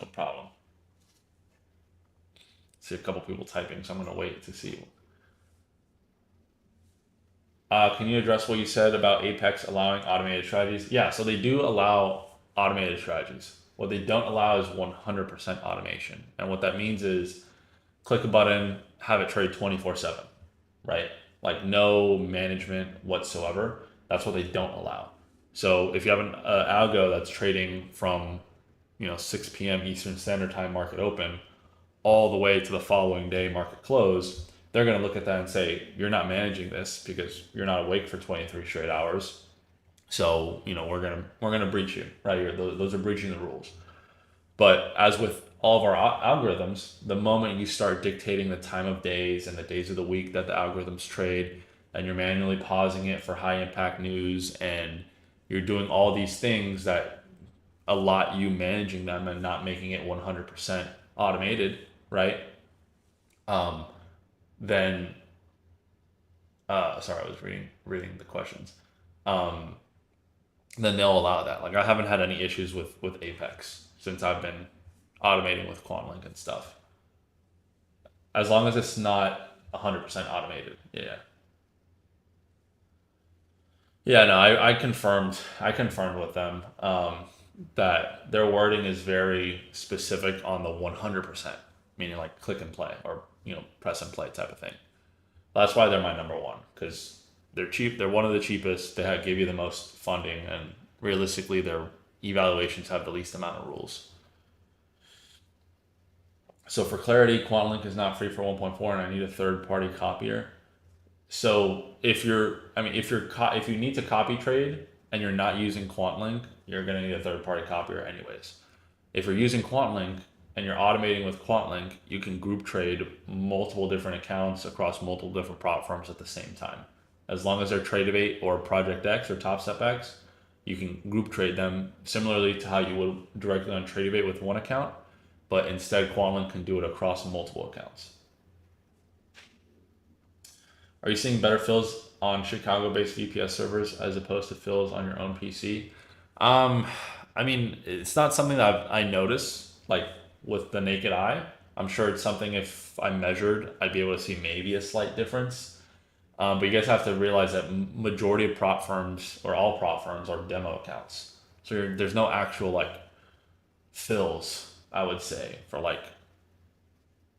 No problem. See a couple people typing, so I'm gonna wait to see. Can you address what you said about Apex allowing automated strategies? Yeah, so they do allow automated strategies. What they don't allow is 100% automation, and what that means is click a button, have it trade 24/7, right? Like no management whatsoever. That's what they don't allow. So if you have an algo that's trading from 6 p.m. Eastern Standard Time market open all the way to the following day market close, they're going to look at that and say, you're not managing this because you're not awake for 23 straight hours. So, we're going to breach you, right? Those are breaching the rules. But as with all of our algorithms, the moment you start dictating the time of days and the days of the week that the algorithms trade, and you're manually pausing it for high impact news, and you're doing all these things that allot you managing them and not making it 100% automated, right? Then, sorry, I was reading the questions. Um, then they'll allow that. Like I haven't had any issues with Apex since I've been automating with QuantLink and stuff. as long as it's not 100% automated. Yeah. Yeah, no, I confirmed with them that their wording is very specific on the 100%, meaning like click and play or press and play type of thing. That's why they're my number one because they're cheap. They're one of the cheapest. Give you the most funding, and realistically, their evaluations have the least amount of rules. So for clarity, QuantLink is not free for 1.4, and I need a third-party copier. So if you need to copy trade and you're not using QuantLink, you're gonna need a third-party copier anyways. If you're using QuantLink and you're automating with QuantLink, you can group trade multiple different accounts across multiple different prop firms at the same time. As long as they're Tradevate or Project X or TopStep X, you can group trade them similarly to how you would directly on Tradevate with one account, but instead QuantLink can do it across multiple accounts. Are you seeing better fills on Chicago-based VPS servers as opposed to fills on your own PC? Um, I mean, it's not something that I notice like with the naked eye. I'm sure it's something if I measured, I'd be able to see maybe a slight difference. But you guys have to realize that majority of prop firms or all prop firms are demo accounts. So there's no actual like fills, I would say, for like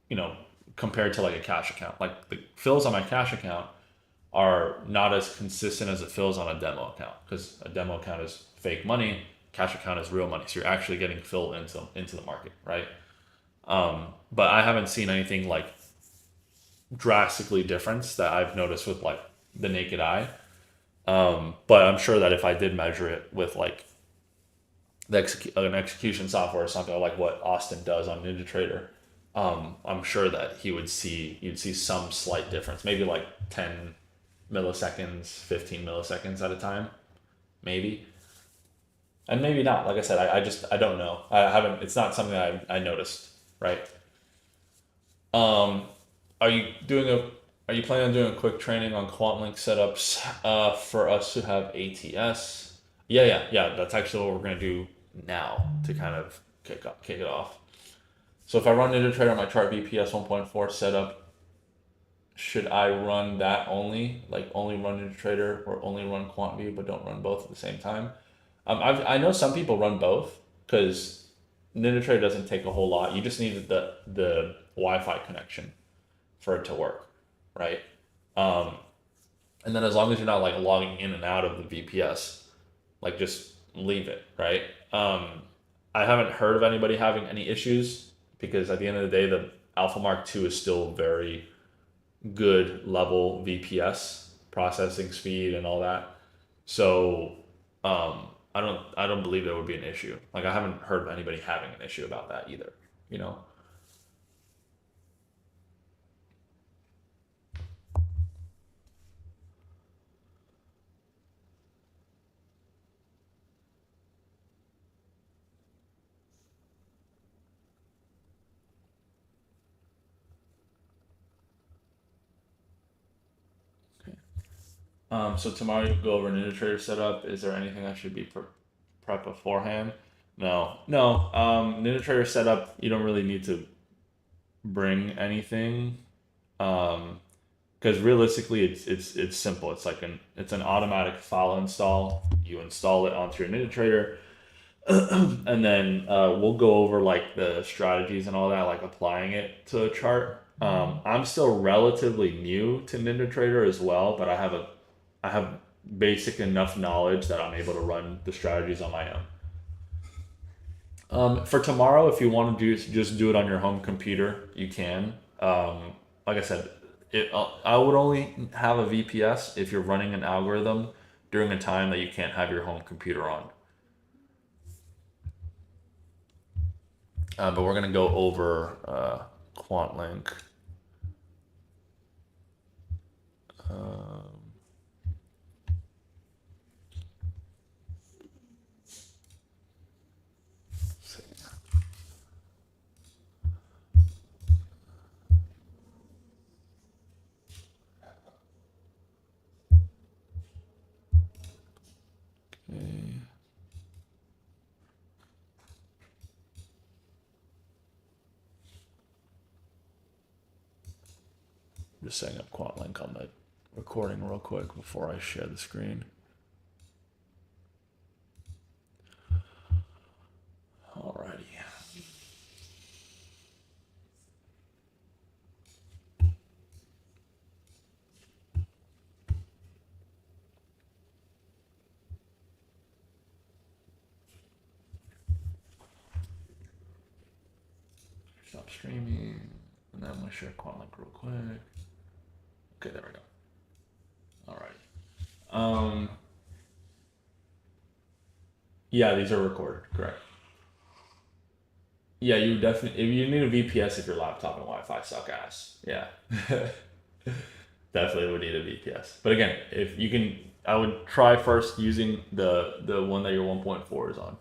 you know, compared to like a cash account. Like the fills on my cash account are not as consistent as the fills on a demo account because a demo account is fake money, cash account is real money. So you're actually getting filled into the market, right? But I haven't seen anything like drastically difference that I've noticed with like the naked eye. But I'm sure that if I did measure it with like an execution software or something like what Austin does on NinjaTrader, I'm sure that you'd see some slight difference, maybe like 10 milliseconds, 15 milliseconds at a time, maybe, and maybe not. Like I said, I don't know. I haven't. It's not something that I noticed. Right. Um, are you doing a? Are you planning on doing a quick training on QuantLink setups for us who have ATS? Yeah. That's actually what we're gonna do now to kind of kick it off. So if I run NinjaTrader on my chart VPS 1.4 setup, should I run that only, like only run NinjaTrader or only run QuantView, but don't run both at the same time? I know some people run both because NinjaTrader doesn't take a whole lot. You just need the Wi-Fi connection for it to work, right? Um, and then as long as you're not like logging in and out of the VPS, like just leave it, right? I haven't heard of anybody having any issues because at the end of the day, the Alpha Mark II is still very good level VPS processing speed and all that. So I don't believe there would be an issue. Like I haven't heard of anybody having an issue about that either. You know. So tomorrow you go over NinjaTrader setup. Is there anything I should be prep beforehand? No. NinjaTrader setup. You don't really need to bring anything. Because realistically, it's simple. It's an automatic file install. You install it onto your NinjaTrader, and then we'll go over like the strategies and all that, like applying it to a chart. I'm still relatively new to NinjaTrader as well, but I have basic enough knowledge that I'm able to run the strategies on my own. For tomorrow, if you want to just do it on your home computer, you can. Like I said, I would only have a VPS if you're running an algorithm during a time that you can't have your home computer on. But we're gonna go over QuantLink. Um, okay. just setting up QuantLink on the recording real quick before I share the screen. Alrighty. Stop streaming, and then I'm gonna share QuantLink real quick. Okay, there we go. Alright. Yeah, these are recorded, correct. Yeah, you definitely, if you need a VPS if your laptop and Wi-Fi suck ass. Yeah. Definitely would need a VPS. But again, if you can, I would try first using the one that your 1.4 is on.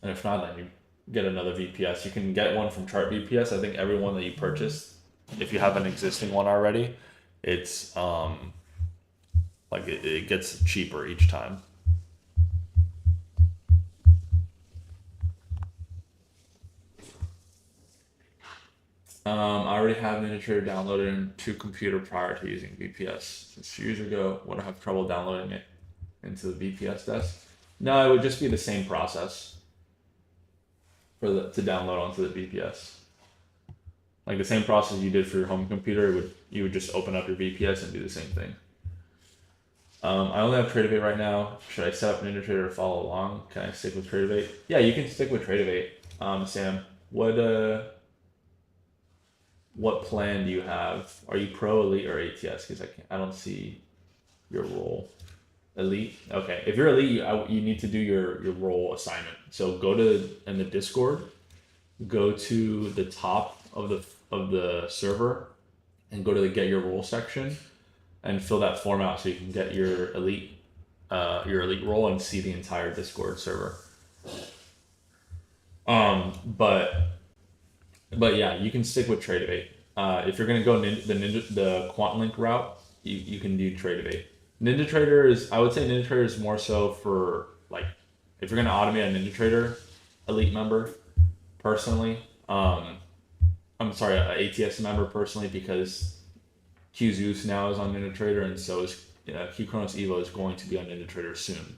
And if not, then you get another VPS. You can get one from Chart VPS. I think every one that you purchase, if you have an existing one already, it's like it gets cheaper each time. I already have NinjaTrader downloaded into computer prior to using VPS. Since years ago, would I have trouble downloading it into the VPS desk? No, it would just be the same process for to download onto the VPS. Like the same process you did for your home computer, you would just open up your VPS and do the same thing. I only have Tradeovate right now. Should I set up NinjaTrader to follow along? Can I stick with Tradeovate? Yeah, you can stick with Tradeovate. Sam, what plan do you have? Are you Pro, Elite, or ATS? Because I don't see your role. Elite. Okay, if you're Elite, you need to do your role assignment. So go to in the Discord, go to the top of the server, and go to the Get Your Role section, and fill that form out so you can get your Elite role and see the entire Discord server. But yeah, you can stick with Tradeovate. If you're gonna go the QuantLink route, you can do Tradeovate. I would say NinjaTrader is more so for like if you're gonna automate a NinjaTrader Elite member. Personally, I'm sorry, a ATS member personally, because QZeus now is on NinjaTrader, and so is QChronos Evo is going to be on NinjaTrader soon.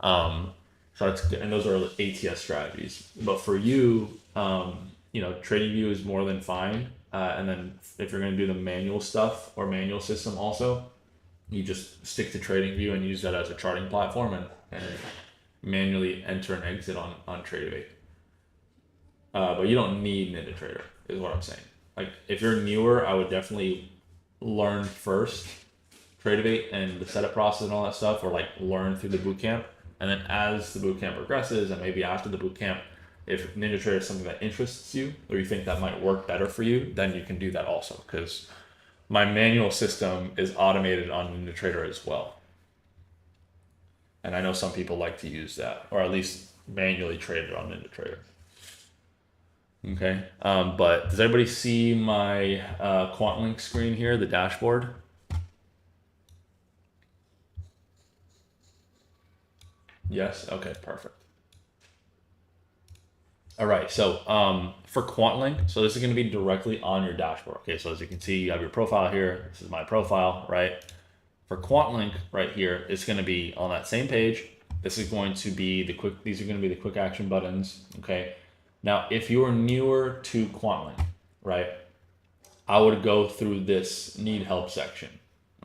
So that's good. And those are ATS strategies. But for you, TradingView is more than fine. And then if you're going to do the manual stuff or manual system also, you just stick to TradingView and use that as a charting platform and manually enter and exit on Tradeovate. But you don't need NinjaTrader, is what I'm saying. Like if you're newer, I would definitely learn first Tradeovate and the setup process and all that stuff, or like learn through the bootcamp. And then as the bootcamp progresses, and maybe after the bootcamp, if NinjaTrader is something that interests you or you think that might work better for you, then you can do that also. Because my manual system is automated on NinjaTrader as well. And I know some people like to use that, or at least manually trade it on NinjaTrader. Okay, but does everybody see my QuantLink screen here, the dashboard? Yes, okay, perfect. All right, so for QuantLink, so this is going to be directly on your dashboard. Okay, so as you can see, you have your profile here. This is my profile, right? For QuantLink right here, it's going to be on that same page. This is going to be these are going to be the quick action buttons, okay? Now, if you are newer to QuantLink, right, I would go through this need help section,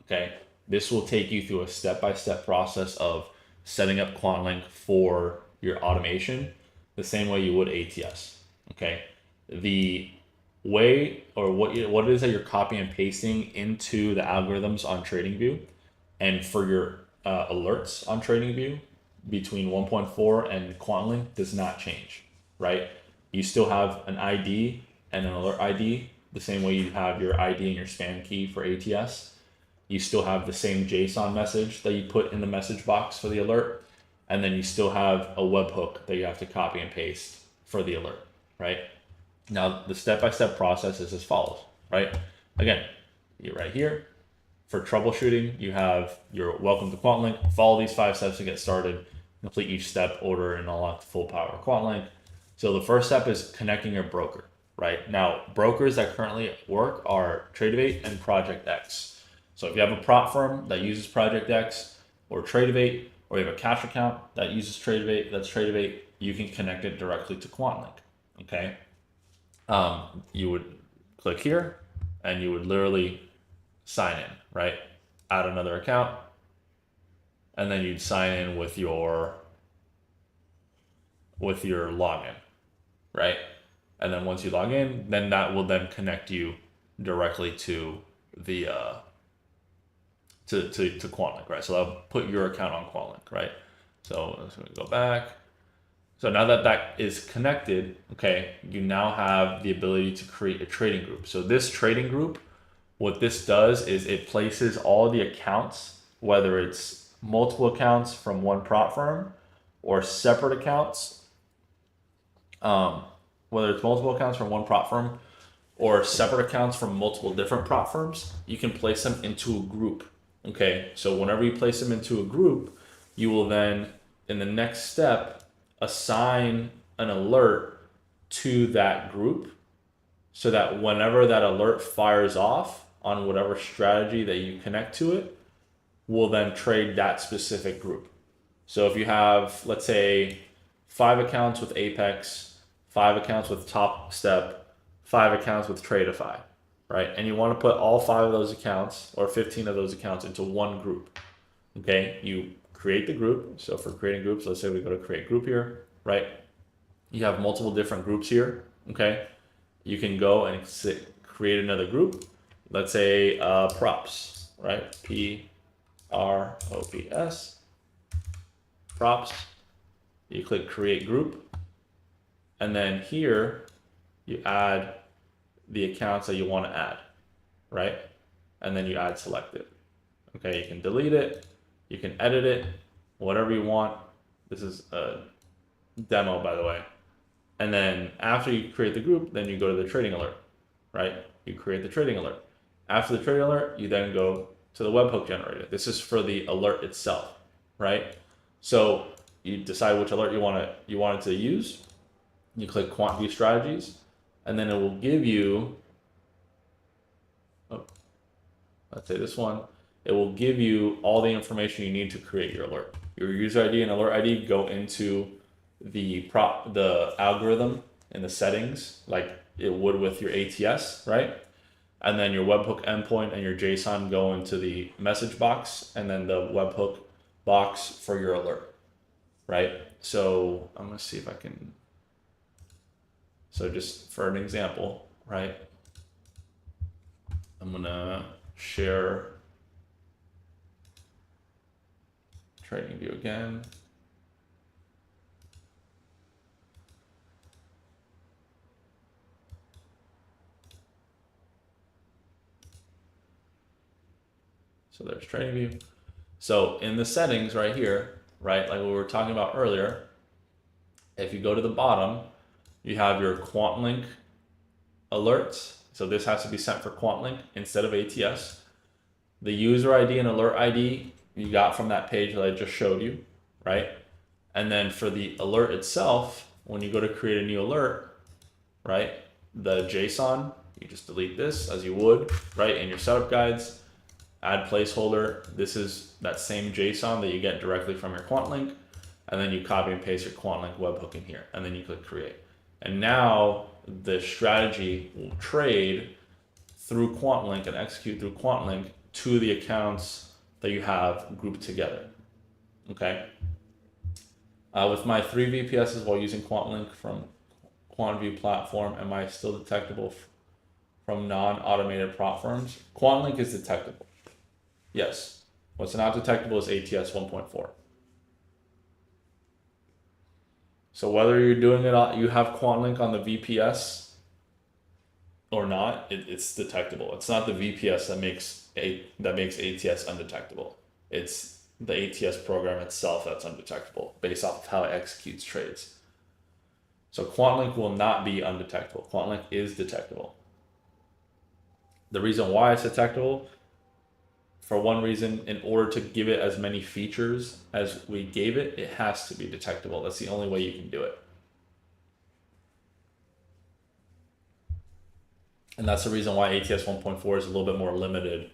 okay? This will take you through a step-by-step process of setting up QuantLink for your automation the same way you would ATS, okay? The way or what it is that you're copying and pasting into the algorithms on TradingView and for your alerts on TradingView between 1.4 and QuantLink does not change, right? You still have an ID and an alert ID the same way you have your ID and your spam key for ATS. You still have the same JSON message that you put in the message box for the alert. And then you still have a webhook that you have to copy and paste for the alert, right? Now, the step-by-step process is as follows, right? Again, you're right here. For troubleshooting, you have your welcome to QuantLink. Follow these 5 steps to get started. Complete each step, order, and unlock the full power of QuantLink. So the first step is connecting your broker. right? Now, brokers that currently work are Tradevate and Project X. So if you have a prop firm that uses Project X or Tradevate, or you have a cash account that uses Tradevate, you can connect it directly to QuantLink. Okay. You would click here and you would literally sign in, right? Add another account, and then you'd sign in with your login, right? And then once you log in, then that will then connect you directly to the to QuantLink, right? So that'll put your account on QuantLink, right? So let's go back. So now that that is connected, okay, you now have the ability to create a trading group. So this trading group, what this does is it places all the accounts, whether it's multiple accounts from one prop firm or separate accounts, whether it's multiple accounts from one prop firm or separate accounts from multiple different prop firms, you can place them into a group. Okay, so whenever you place them into a group, you will then, in the next step, assign an alert to that group so that whenever that alert fires off on whatever strategy that you connect to it, will then trade that specific group. So if you have, let's say, 5 accounts with Apex, 5 accounts with Top Step, 5 accounts with Tradeify, right? And you want to put all 5 of those accounts or 15 of those accounts into one group. Okay, you create the group. So for creating groups, let's say we go to create group here, right? You have multiple different groups here. Okay, you can go and create another group. Let's say props, right? PROPS, props. You click create group, and then here you add the accounts that you want to add, right? And then you add selected. Okay, you can delete it, you can edit it, whatever you want. This is a demo, by the way. And then after you create the group, then you go to the trading alert, right? You create the trading alert. After the trading alert, you then go to the webhook generator. This is for the alert itself, right? So you decide which alert you want it to use. You click Quant View Strategies, and then it will give you, let's say this one, it will give you all the information you need to create your alert. Your user ID and alert ID go into the algorithm in the settings like it would with your ATS, right? And then your webhook endpoint and your JSON go into the message box, and then the webhook box for your alert, right? So I'm gonna see if I can, so just for an example, right? I'm gonna share trading view again. So there's trading view. So in the settings right here, right, like what we were talking about earlier, if you go to the bottom, you have your QuantLink alerts. So this has to be sent for QuantLink instead of ATS. The user ID and alert ID you got from that page that I just showed you, right? And then for the alert itself, when you go to create a new alert, right, the JSON, you just delete this as you would, right, in your setup guides, add placeholder. This is that same JSON that you get directly from your QuantLink, and then you copy and paste your QuantLink webhook in here, and then you click create. And now the strategy will trade through QuantLink and execute through QuantLink to the accounts that you have grouped together. Okay. With my 3 VPSs while using QuantLink from QuantView platform, am I still detectable from non-automated prop firms? QuantLink is detectable. Yes. What's not detectable is ATS 1.4. So whether you're doing it, you have QuantLink on the VPS or not, it's detectable. It's not the VPS that makes ATS undetectable. It's the ATS program itself that's undetectable based off of how it executes trades. So QuantLink will not be undetectable. QuantLink is detectable. The reason why it's detectable, for one reason, in order to give it as many features as we gave it, it has to be detectable. That's the only way you can do it. And that's the reason why ATS 1.4 is a little bit more limited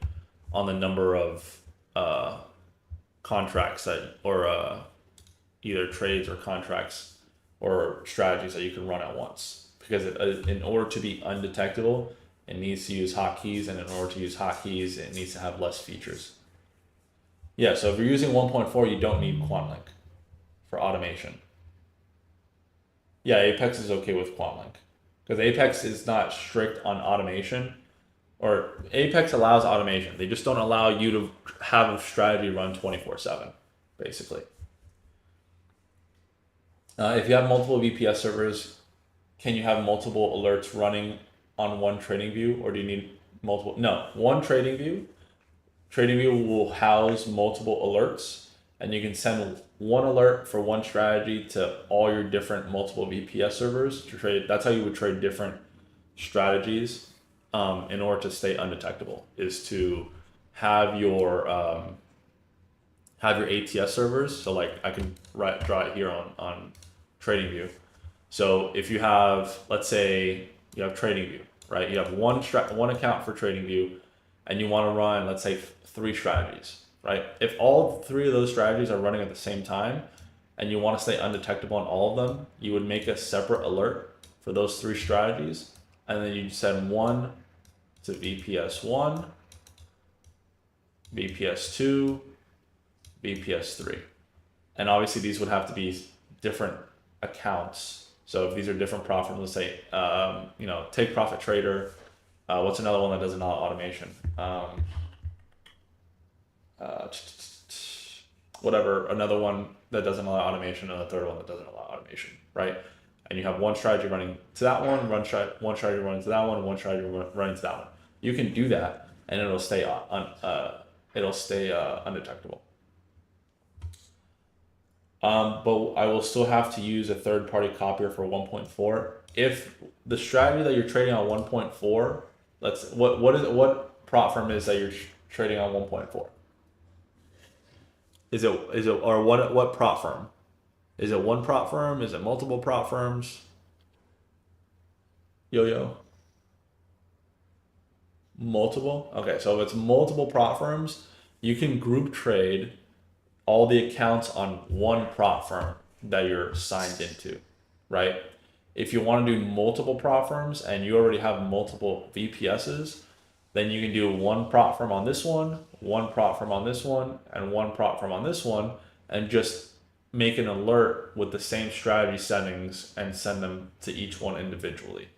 on the number of contracts that, or either trades or contracts or strategies that you can run at once. Because in order to be undetectable, it needs to use hotkeys, and in order to use hotkeys, it needs to have less features. Yeah, so if you're using 1.4, you don't need QuantLink for automation. Yeah, Apex is okay with QuantLink because Apex is not strict on automation, or Apex allows automation. They just don't allow you to have a strategy run 24/7, basically. If you have multiple VPS servers, can you have multiple alerts running on one trading view, or do you need multiple? No, one trading view. Trading view will house multiple alerts, and you can send one alert for one strategy to all your different multiple VPS servers to trade. That's how you would trade different strategies in order to stay undetectable. Is to have your ATS servers. So like I can draw it here on TradingView. So if you have, let's say you have TradingView, right? You have one account for TradingView, and you want to run, let's say, 3 strategies, right? If all 3 of those strategies are running at the same time, and you want to stay undetectable on all of them, you would make a separate alert for those 3 strategies, and then you send one to VPS 1, VPS 2, VPS 3. And obviously these would have to be different accounts. So if these are different profit, let's say, Take Profit Trader. What's another one that doesn't allow automation? Whatever, another one that doesn't allow automation, and a third one that doesn't allow automation, right? And you have one strategy running to that one, one strategy running to that one, one strategy running to that one. You can do that, and it'll stay undetectable. But I will still have to use a third-party copier for 1.4. If the strategy that you're trading on 1.4, what prop firm is that you're trading on 1.4? Is it or what prop firm? Is it one prop firm? Is it multiple prop firms? Yo. Multiple? Okay, so if it's multiple prop firms, you can group trade all the accounts on one prop firm that you're signed into, right? If you want to do multiple prop firms and you already have multiple VPSs, then you can do one prop firm on this one prop firm on this one, and one prop firm on this one, and just make an alert with the same strategy settings and send them to each one individually.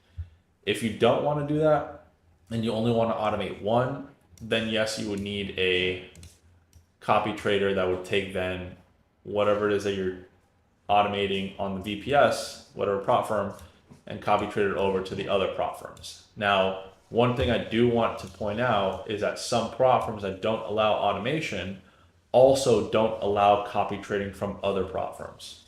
If you don't want to do that and you only want to automate one, then yes, you would need a copy trader that would take then whatever it is that you're automating on the VPS, whatever prop firm, and copy trade it over to the other prop firms. Now, one thing I do want to point out is that some prop firms that don't allow automation also don't allow copy trading from other prop firms.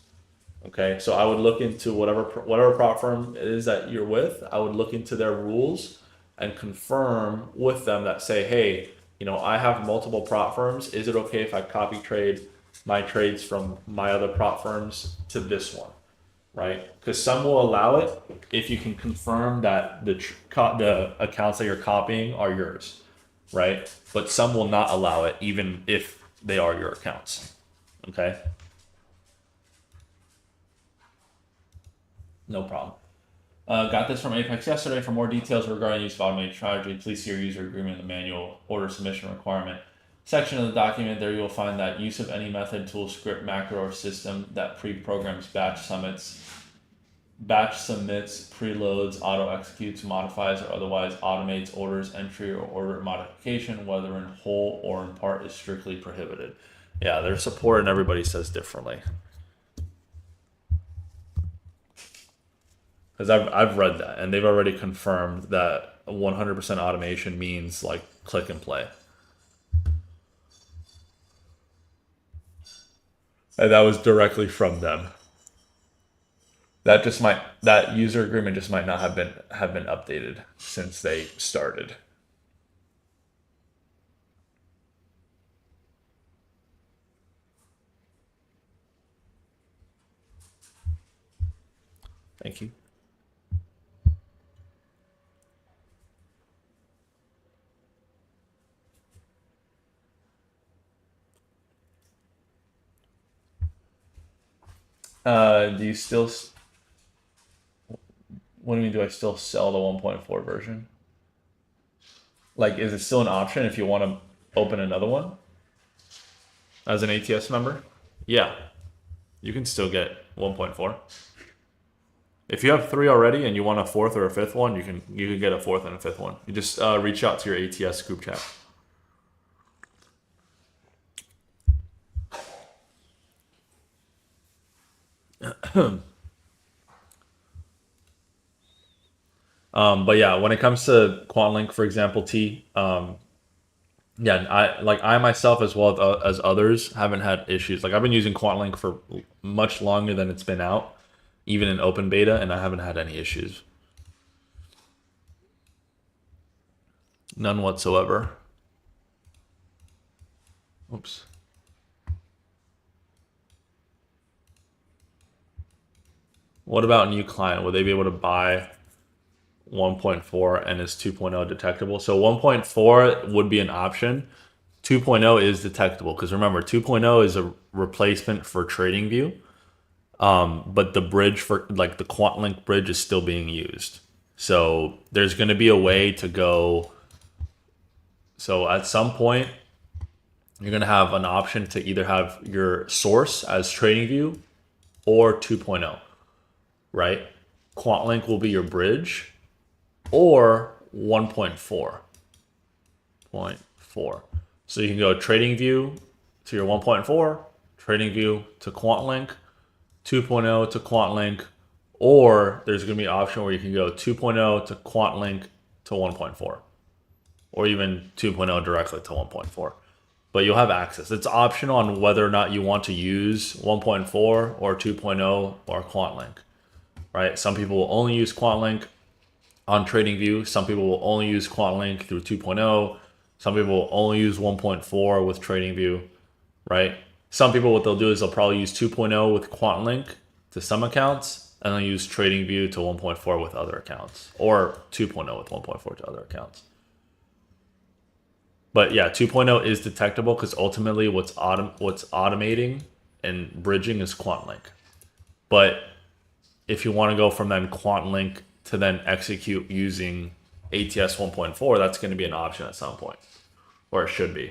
Okay, so I would look into whatever prop firm it is that you're with. I would look into their rules and confirm with them that say, hey, I have multiple prop firms. Is it okay if I copy trade my trades from my other prop firms to this one, right? Because some will allow it if you can confirm that the accounts that you're copying are yours, right? But some will not allow it even if they are your accounts, okay? No problem. Got this from Apex yesterday. For more details regarding use of automated strategy, please see your user agreement in the manual order submission requirement section of the document. There you will find that use of any method, tool, script, macro, or system that pre-programs batch submits, preloads, auto executes, modifies, or otherwise automates orders entry or order modification, whether in whole or in part, is strictly prohibited. Yeah, their support and everybody says differently. Because I've read that, and they've already confirmed that 100% automation means like click and play. And that was directly from them. That user agreement just might not have been updated since they started. Thank you. Do you still? What do you mean? Do I still sell the 1.4 version? Like, is it still an option if you want to open another one as an ATS member? Yeah, you can still get 1.4. If you have three already and you want a fourth or a fifth one, you can get a fourth and a fifth one. You just reach out to your ATS group chat. But yeah, when it comes to QuantLink, for example, yeah, I myself as well as others haven't had issues. Like I've been using QuantLink for much longer than it's been out, even in open beta, and I haven't had any issues, none whatsoever. Oops. What about new client? Would they be able to buy 1.4 and is 2.0 detectable? So 1.4 would be an option. 2.0 is detectable because remember 2.0 is a replacement for TradingView, but the bridge for like the QuantLink bridge is still being used. So there's going to be a way to go. So at some point, you're going to have an option to either have your source as TradingView or 2.0, right? QuantLink will be your bridge or 1.4. So you can go TradingView to your 1.4, TradingView to QuantLink, 2.0 to QuantLink, or there's going to be an option where you can go 2.0 to QuantLink to 1.4, or even 2.0 directly to 1.4. But you'll have access. It's optional on whether or not you want to use 1.4 or 2.0 or QuantLink, right? Some people will only use QuantLink on TradingView. Some people will only use QuantLink through 2.0. Some people will only use 1.4 with TradingView, right? Some people, what they'll do is they'll probably use 2.0 with QuantLink to some accounts, and they'll use TradingView to 1.4 with other accounts, or 2.0 with 1.4 to other accounts. But yeah, 2.0 is detectable because ultimately what's automating and bridging is QuantLink. But if you want to go from then QuantLink to then execute using ATS 1.4, that's going to be an option at some point, or it should be.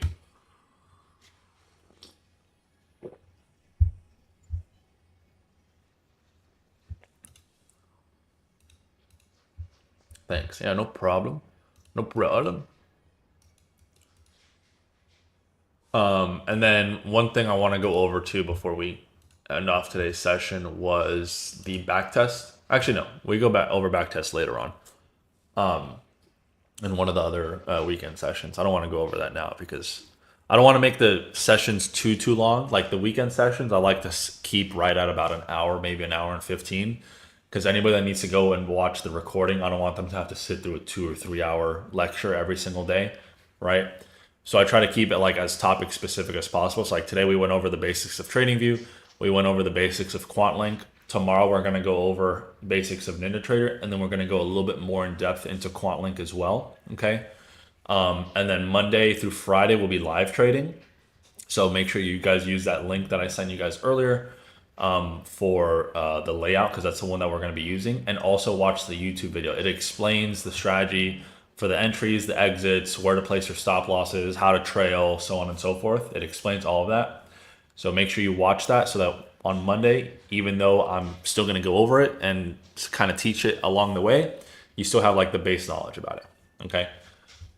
Thanks. Yeah, no problem. No problem. And then one thing I want to go over too before we end off today's session was the back test. Actually, no, we go back over back test later on in one of the other weekend sessions. I don't want to go over that now because I don't want to make the sessions too long. Like the weekend sessions, I like to keep right at about an hour, maybe an hour and 15. Because anybody that needs to go and watch the recording, I don't want them to have to sit through a 2 or 3 hour lecture every single day, right? So I try to keep it like as topic specific as possible. So like today we went over the basics of TradingView, we went over the basics of QuantLink. Tomorrow we're going to go over basics of NinjaTrader, and then we're going to go a little bit more in depth into QuantLink as well. Okay, and then Monday through Friday will be live trading. So make sure you guys use that link that I sent you guys earlier for the layout because that's the one that we're going to be using, and also watch the YouTube video. It explains the strategy for the entries, the exits, where to place your stop losses, how to trail, so on and so forth. It explains all of that. So make sure you watch that so that on Monday, even though I'm still going to go over it and kind of teach it along the way, you still have like the base knowledge about it. Okay.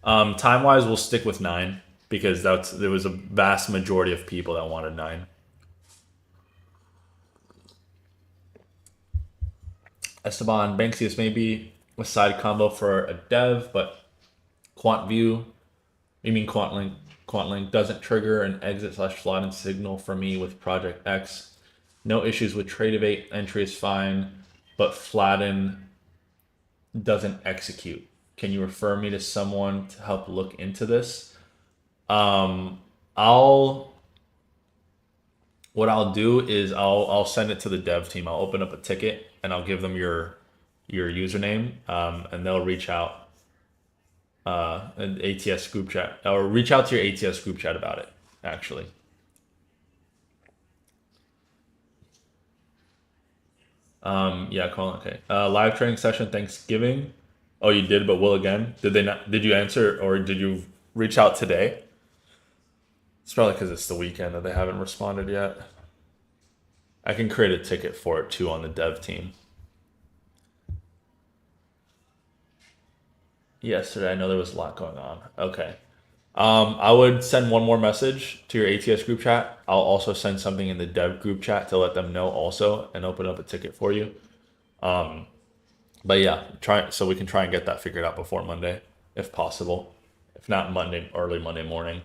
Time wise, we'll stick with 9 because there was a vast majority of people that wanted 9. Esteban Banksius may be a side combo for a dev, but QuantView, you mean QuantLink? QuantLink doesn't trigger an exit slash flatten signal for me with Project X. No issues with Trade entry is fine, but flatten doesn't execute. Can you refer me to someone to help look into this? I'll what I'll do is I'll send it to the dev team. I'll open up a ticket and I'll give them your username, and they'll reach out an ATS group chat or reach out to your ATS group chat about it. Actually, Yeah, Colin. Okay. Live training session Thanksgiving. Oh, you did, but will again. Did they not? Did you answer or did you reach out today? It's probably because it's the weekend that they haven't responded yet. I can create a ticket for it too on the dev team. Yesterday, I know there was a lot going on. Okay. I would send one more message to your ATS group chat. I'll also send something in the dev group chat to let them know also and open up a ticket for you. But yeah, try so we can try and get that figured out before Monday, if possible. If not Monday, early Monday morning.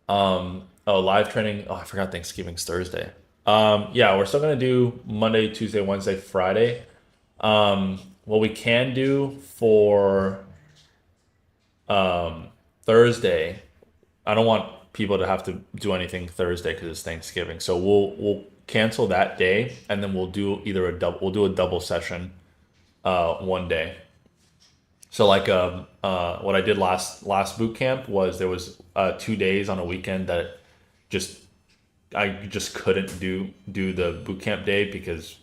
Oh, live training. Oh, I forgot Thanksgiving's Thursday. Yeah, we're still gonna do Monday, Tuesday, Wednesday, Friday. What we can do for Thursday, I don't want people to have to do anything Thursday because it's Thanksgiving. So we'll cancel that day and then we'll do either a double we'll do a double session one day. So like what I did last boot camp was there was 2 days on a weekend that just I just couldn't do the boot camp day because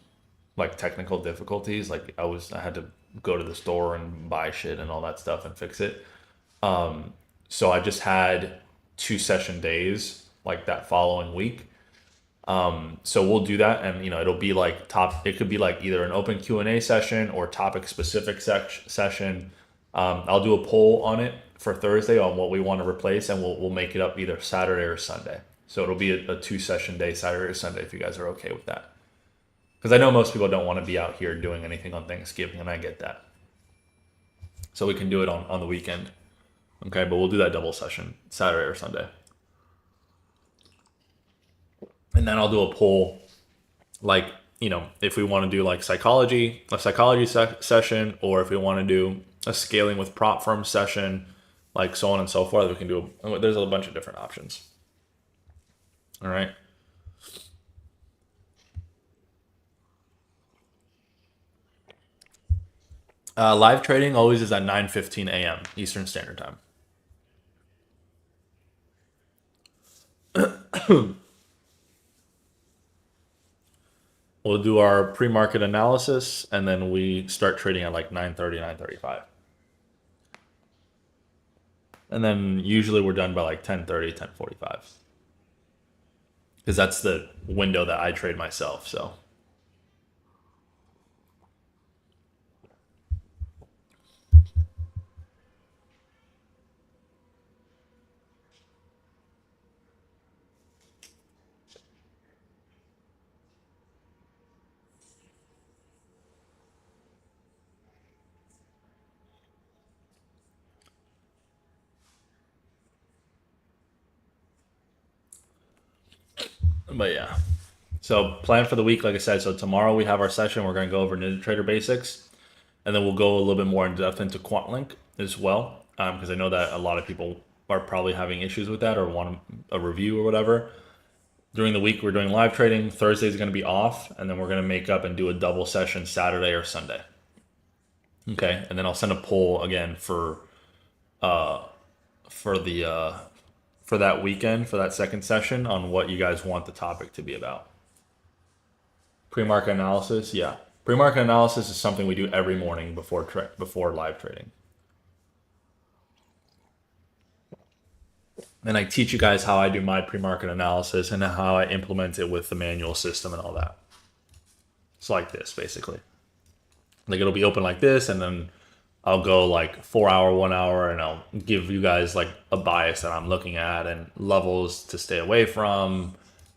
like technical difficulties. Like I had to go to the store and buy shit and all that stuff and fix it. So I just had 2 session days like that following week. So we'll do that, and it'll be like top. It could be like either an open Q&A session or topic specific session. I'll do a poll on it for Thursday on what we want to replace, and we'll make it up either Saturday or Sunday. So it'll be a 2 session day, Saturday or Sunday, if you guys are okay with that. Because I know most people don't want to be out here doing anything on Thanksgiving, and I get that. So we can do it on the weekend. Okay, but we'll do that double session, Saturday or Sunday. And then I'll do a poll, like, if we want to do like a psychology session, or if we want to do a scaling with prop firm session, like so on and so forth, we can do, there's a bunch of different options. All right. Live trading always is at 9:15 a.m. Eastern Standard Time. We'll do our pre-market analysis, and then we start trading at like 9:30, 9:35. And then usually we're done by like 10:30, 10:45. Because that's the window that I trade myself. So, but yeah. So plan for the week, like I said. So tomorrow we have our session. We're going to go over NinjaTrader basics, and then we'll go a little bit more in depth into QuantLink as well, because I know that a lot of people are probably having issues with that or want a review or whatever. During the week, we're doing live trading. Thursday is going to be off, and then we're going to make up and do a double session Saturday or Sunday. Okay, and then I'll send a poll again uh, for the for that weekend for that second session on what you guys want the topic to be about. Pre-market analysis, yeah. Pre-market analysis is something we do every morning before live trading. And I teach you guys how I do my pre-market analysis and how I implement it with the manual system and all that. It's like this, basically. Like it'll be open like this, and then I'll go like 4 hour, 1 hour, and I'll give you guys like a bias that I'm looking at and levels to stay away from,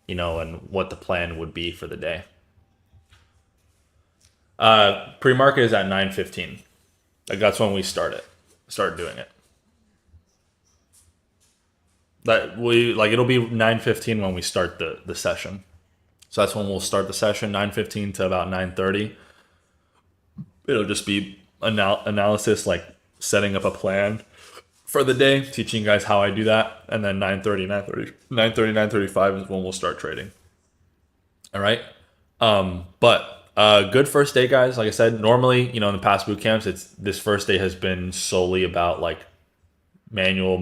and what the plan would be for the day. Pre-market is at 9:15. Like that's when we start doing it. That we like it'll be 9:15 when we start the session. So that's when we'll start the session, 9:15 to about 9:30. It'll just be analysis, like setting up a plan for the day, teaching you guys how I do that, and then 9:35 is when we'll start trading. All right. But good first day, guys. Like I said, normally, in the past boot camps, this first day has been solely about like manual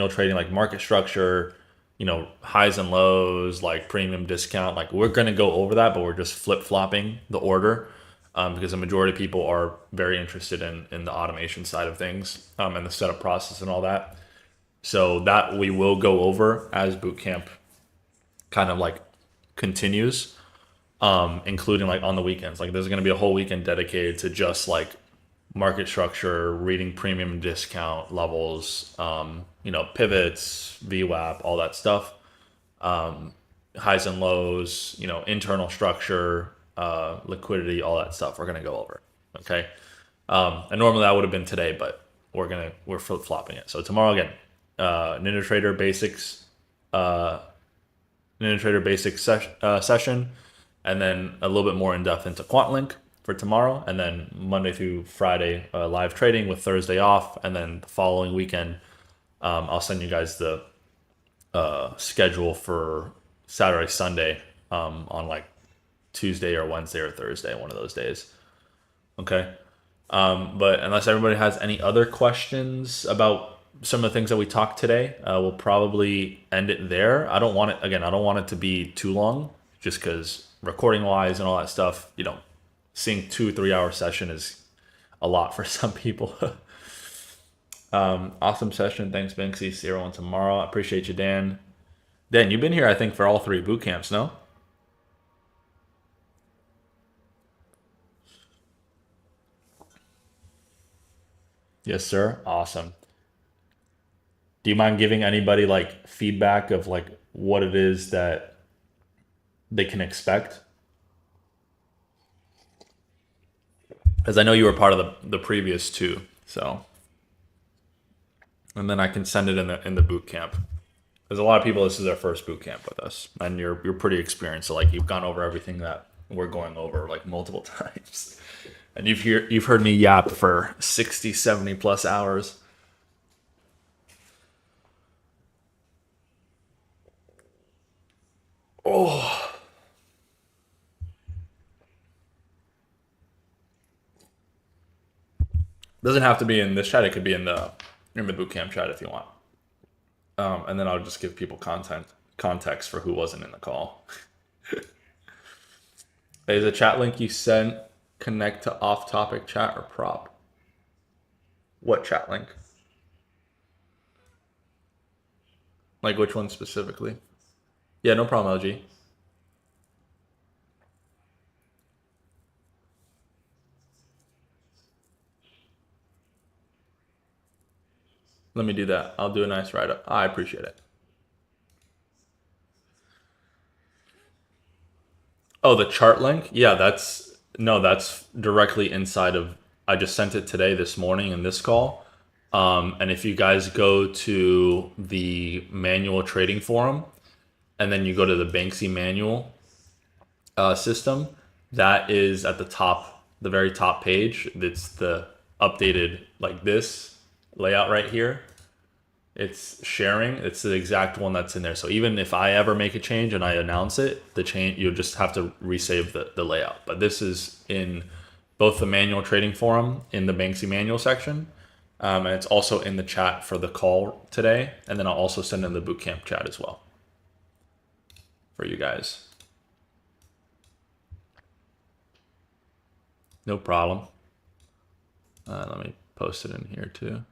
trading, like market structure, highs and lows, like premium discount. Like we're going to go over that, but we're just flip flopping the order because the majority of people are very interested in the automation side of things and the setup process and all that. So that we will go over as bootcamp kind of like continues, including like on the weekends. Like there's going to be a whole weekend dedicated to just like market structure, reading premium discount levels, pivots, VWAP, all that stuff, highs and lows, internal structure, liquidity, all that stuff. We're gonna go over. Okay, and normally that would have been today, but we're flip flopping it. So tomorrow again, NinjaTrader Basics, NinjaTrader Basics session, and then a little bit more in depth into QuantLink for tomorrow, and then Monday through Friday live trading with Thursday off, and then the following weekend I'll send you guys the schedule for Saturday, Sunday on like Tuesday or Wednesday or Thursday, one of those days. Okay. But unless everybody has any other questions about some of the things that we talked today, we'll probably end it there. I don't want it to be too long just because recording wise and all that stuff, seeing 2-3 hour session is a lot for some people. Awesome session. Thanks, Banksy. See everyone tomorrow. I appreciate you, Dan. Dan, you've been here, I think, for all 3 boot camps, no? Yes, sir. Awesome. Do you mind giving anybody like feedback of like what it is that they can expect? Because I know you were part of the previous 2, so and then I can send it in the boot camp. There's a lot of people. This is their first boot camp with us, and you're pretty experienced. So like you've gone over everything that we're going over like multiple times, and you've heard me yap for 60, 70 plus hours. Oh, doesn't have to be in this chat. It could be in the boot camp chat if you want. And then I'll just give people context for who wasn't in the call. Is a chat link you sent connect to off-topic chat or prop? What chat link? Like which one specifically? Yeah, no problem, LG. Let me do that. I'll do a nice write-up. I appreciate it. Oh, the chart link? Yeah, that's directly inside of. I just sent it today, this morning, in this call. And if you guys go to the manual trading forum, and then you go to the Banksy manual system, that is at the top, the very top page. It's the updated like this layout right here. It's sharing. It's the exact one that's in there. So even if I ever make a change and I announce it, the change, you'll just have to resave the layout. But this is in both the manual trading forum in the Banksy manual section, and it's also in the chat for the call today. And then I'll also send in the bootcamp chat as well for you guys. No problem. Let me post it in here too.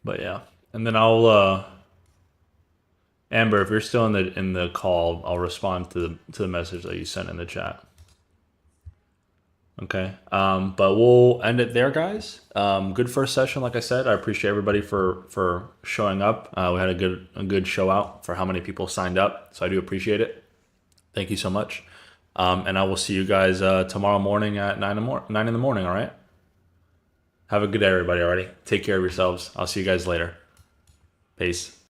But yeah, and then I'll Amber, if you're still in the call, I'll respond to the message that you sent in the chat. Okay. But we'll end it there, guys. Good first session, like I said. I appreciate everybody for showing up. We had a good show out for how many people signed up, so I do appreciate it. Thank you so much. And I will see you guys tomorrow morning at 9 in the morning. All right. Have a good day, everybody. Already. Take care of yourselves. I'll see you guys later. Peace.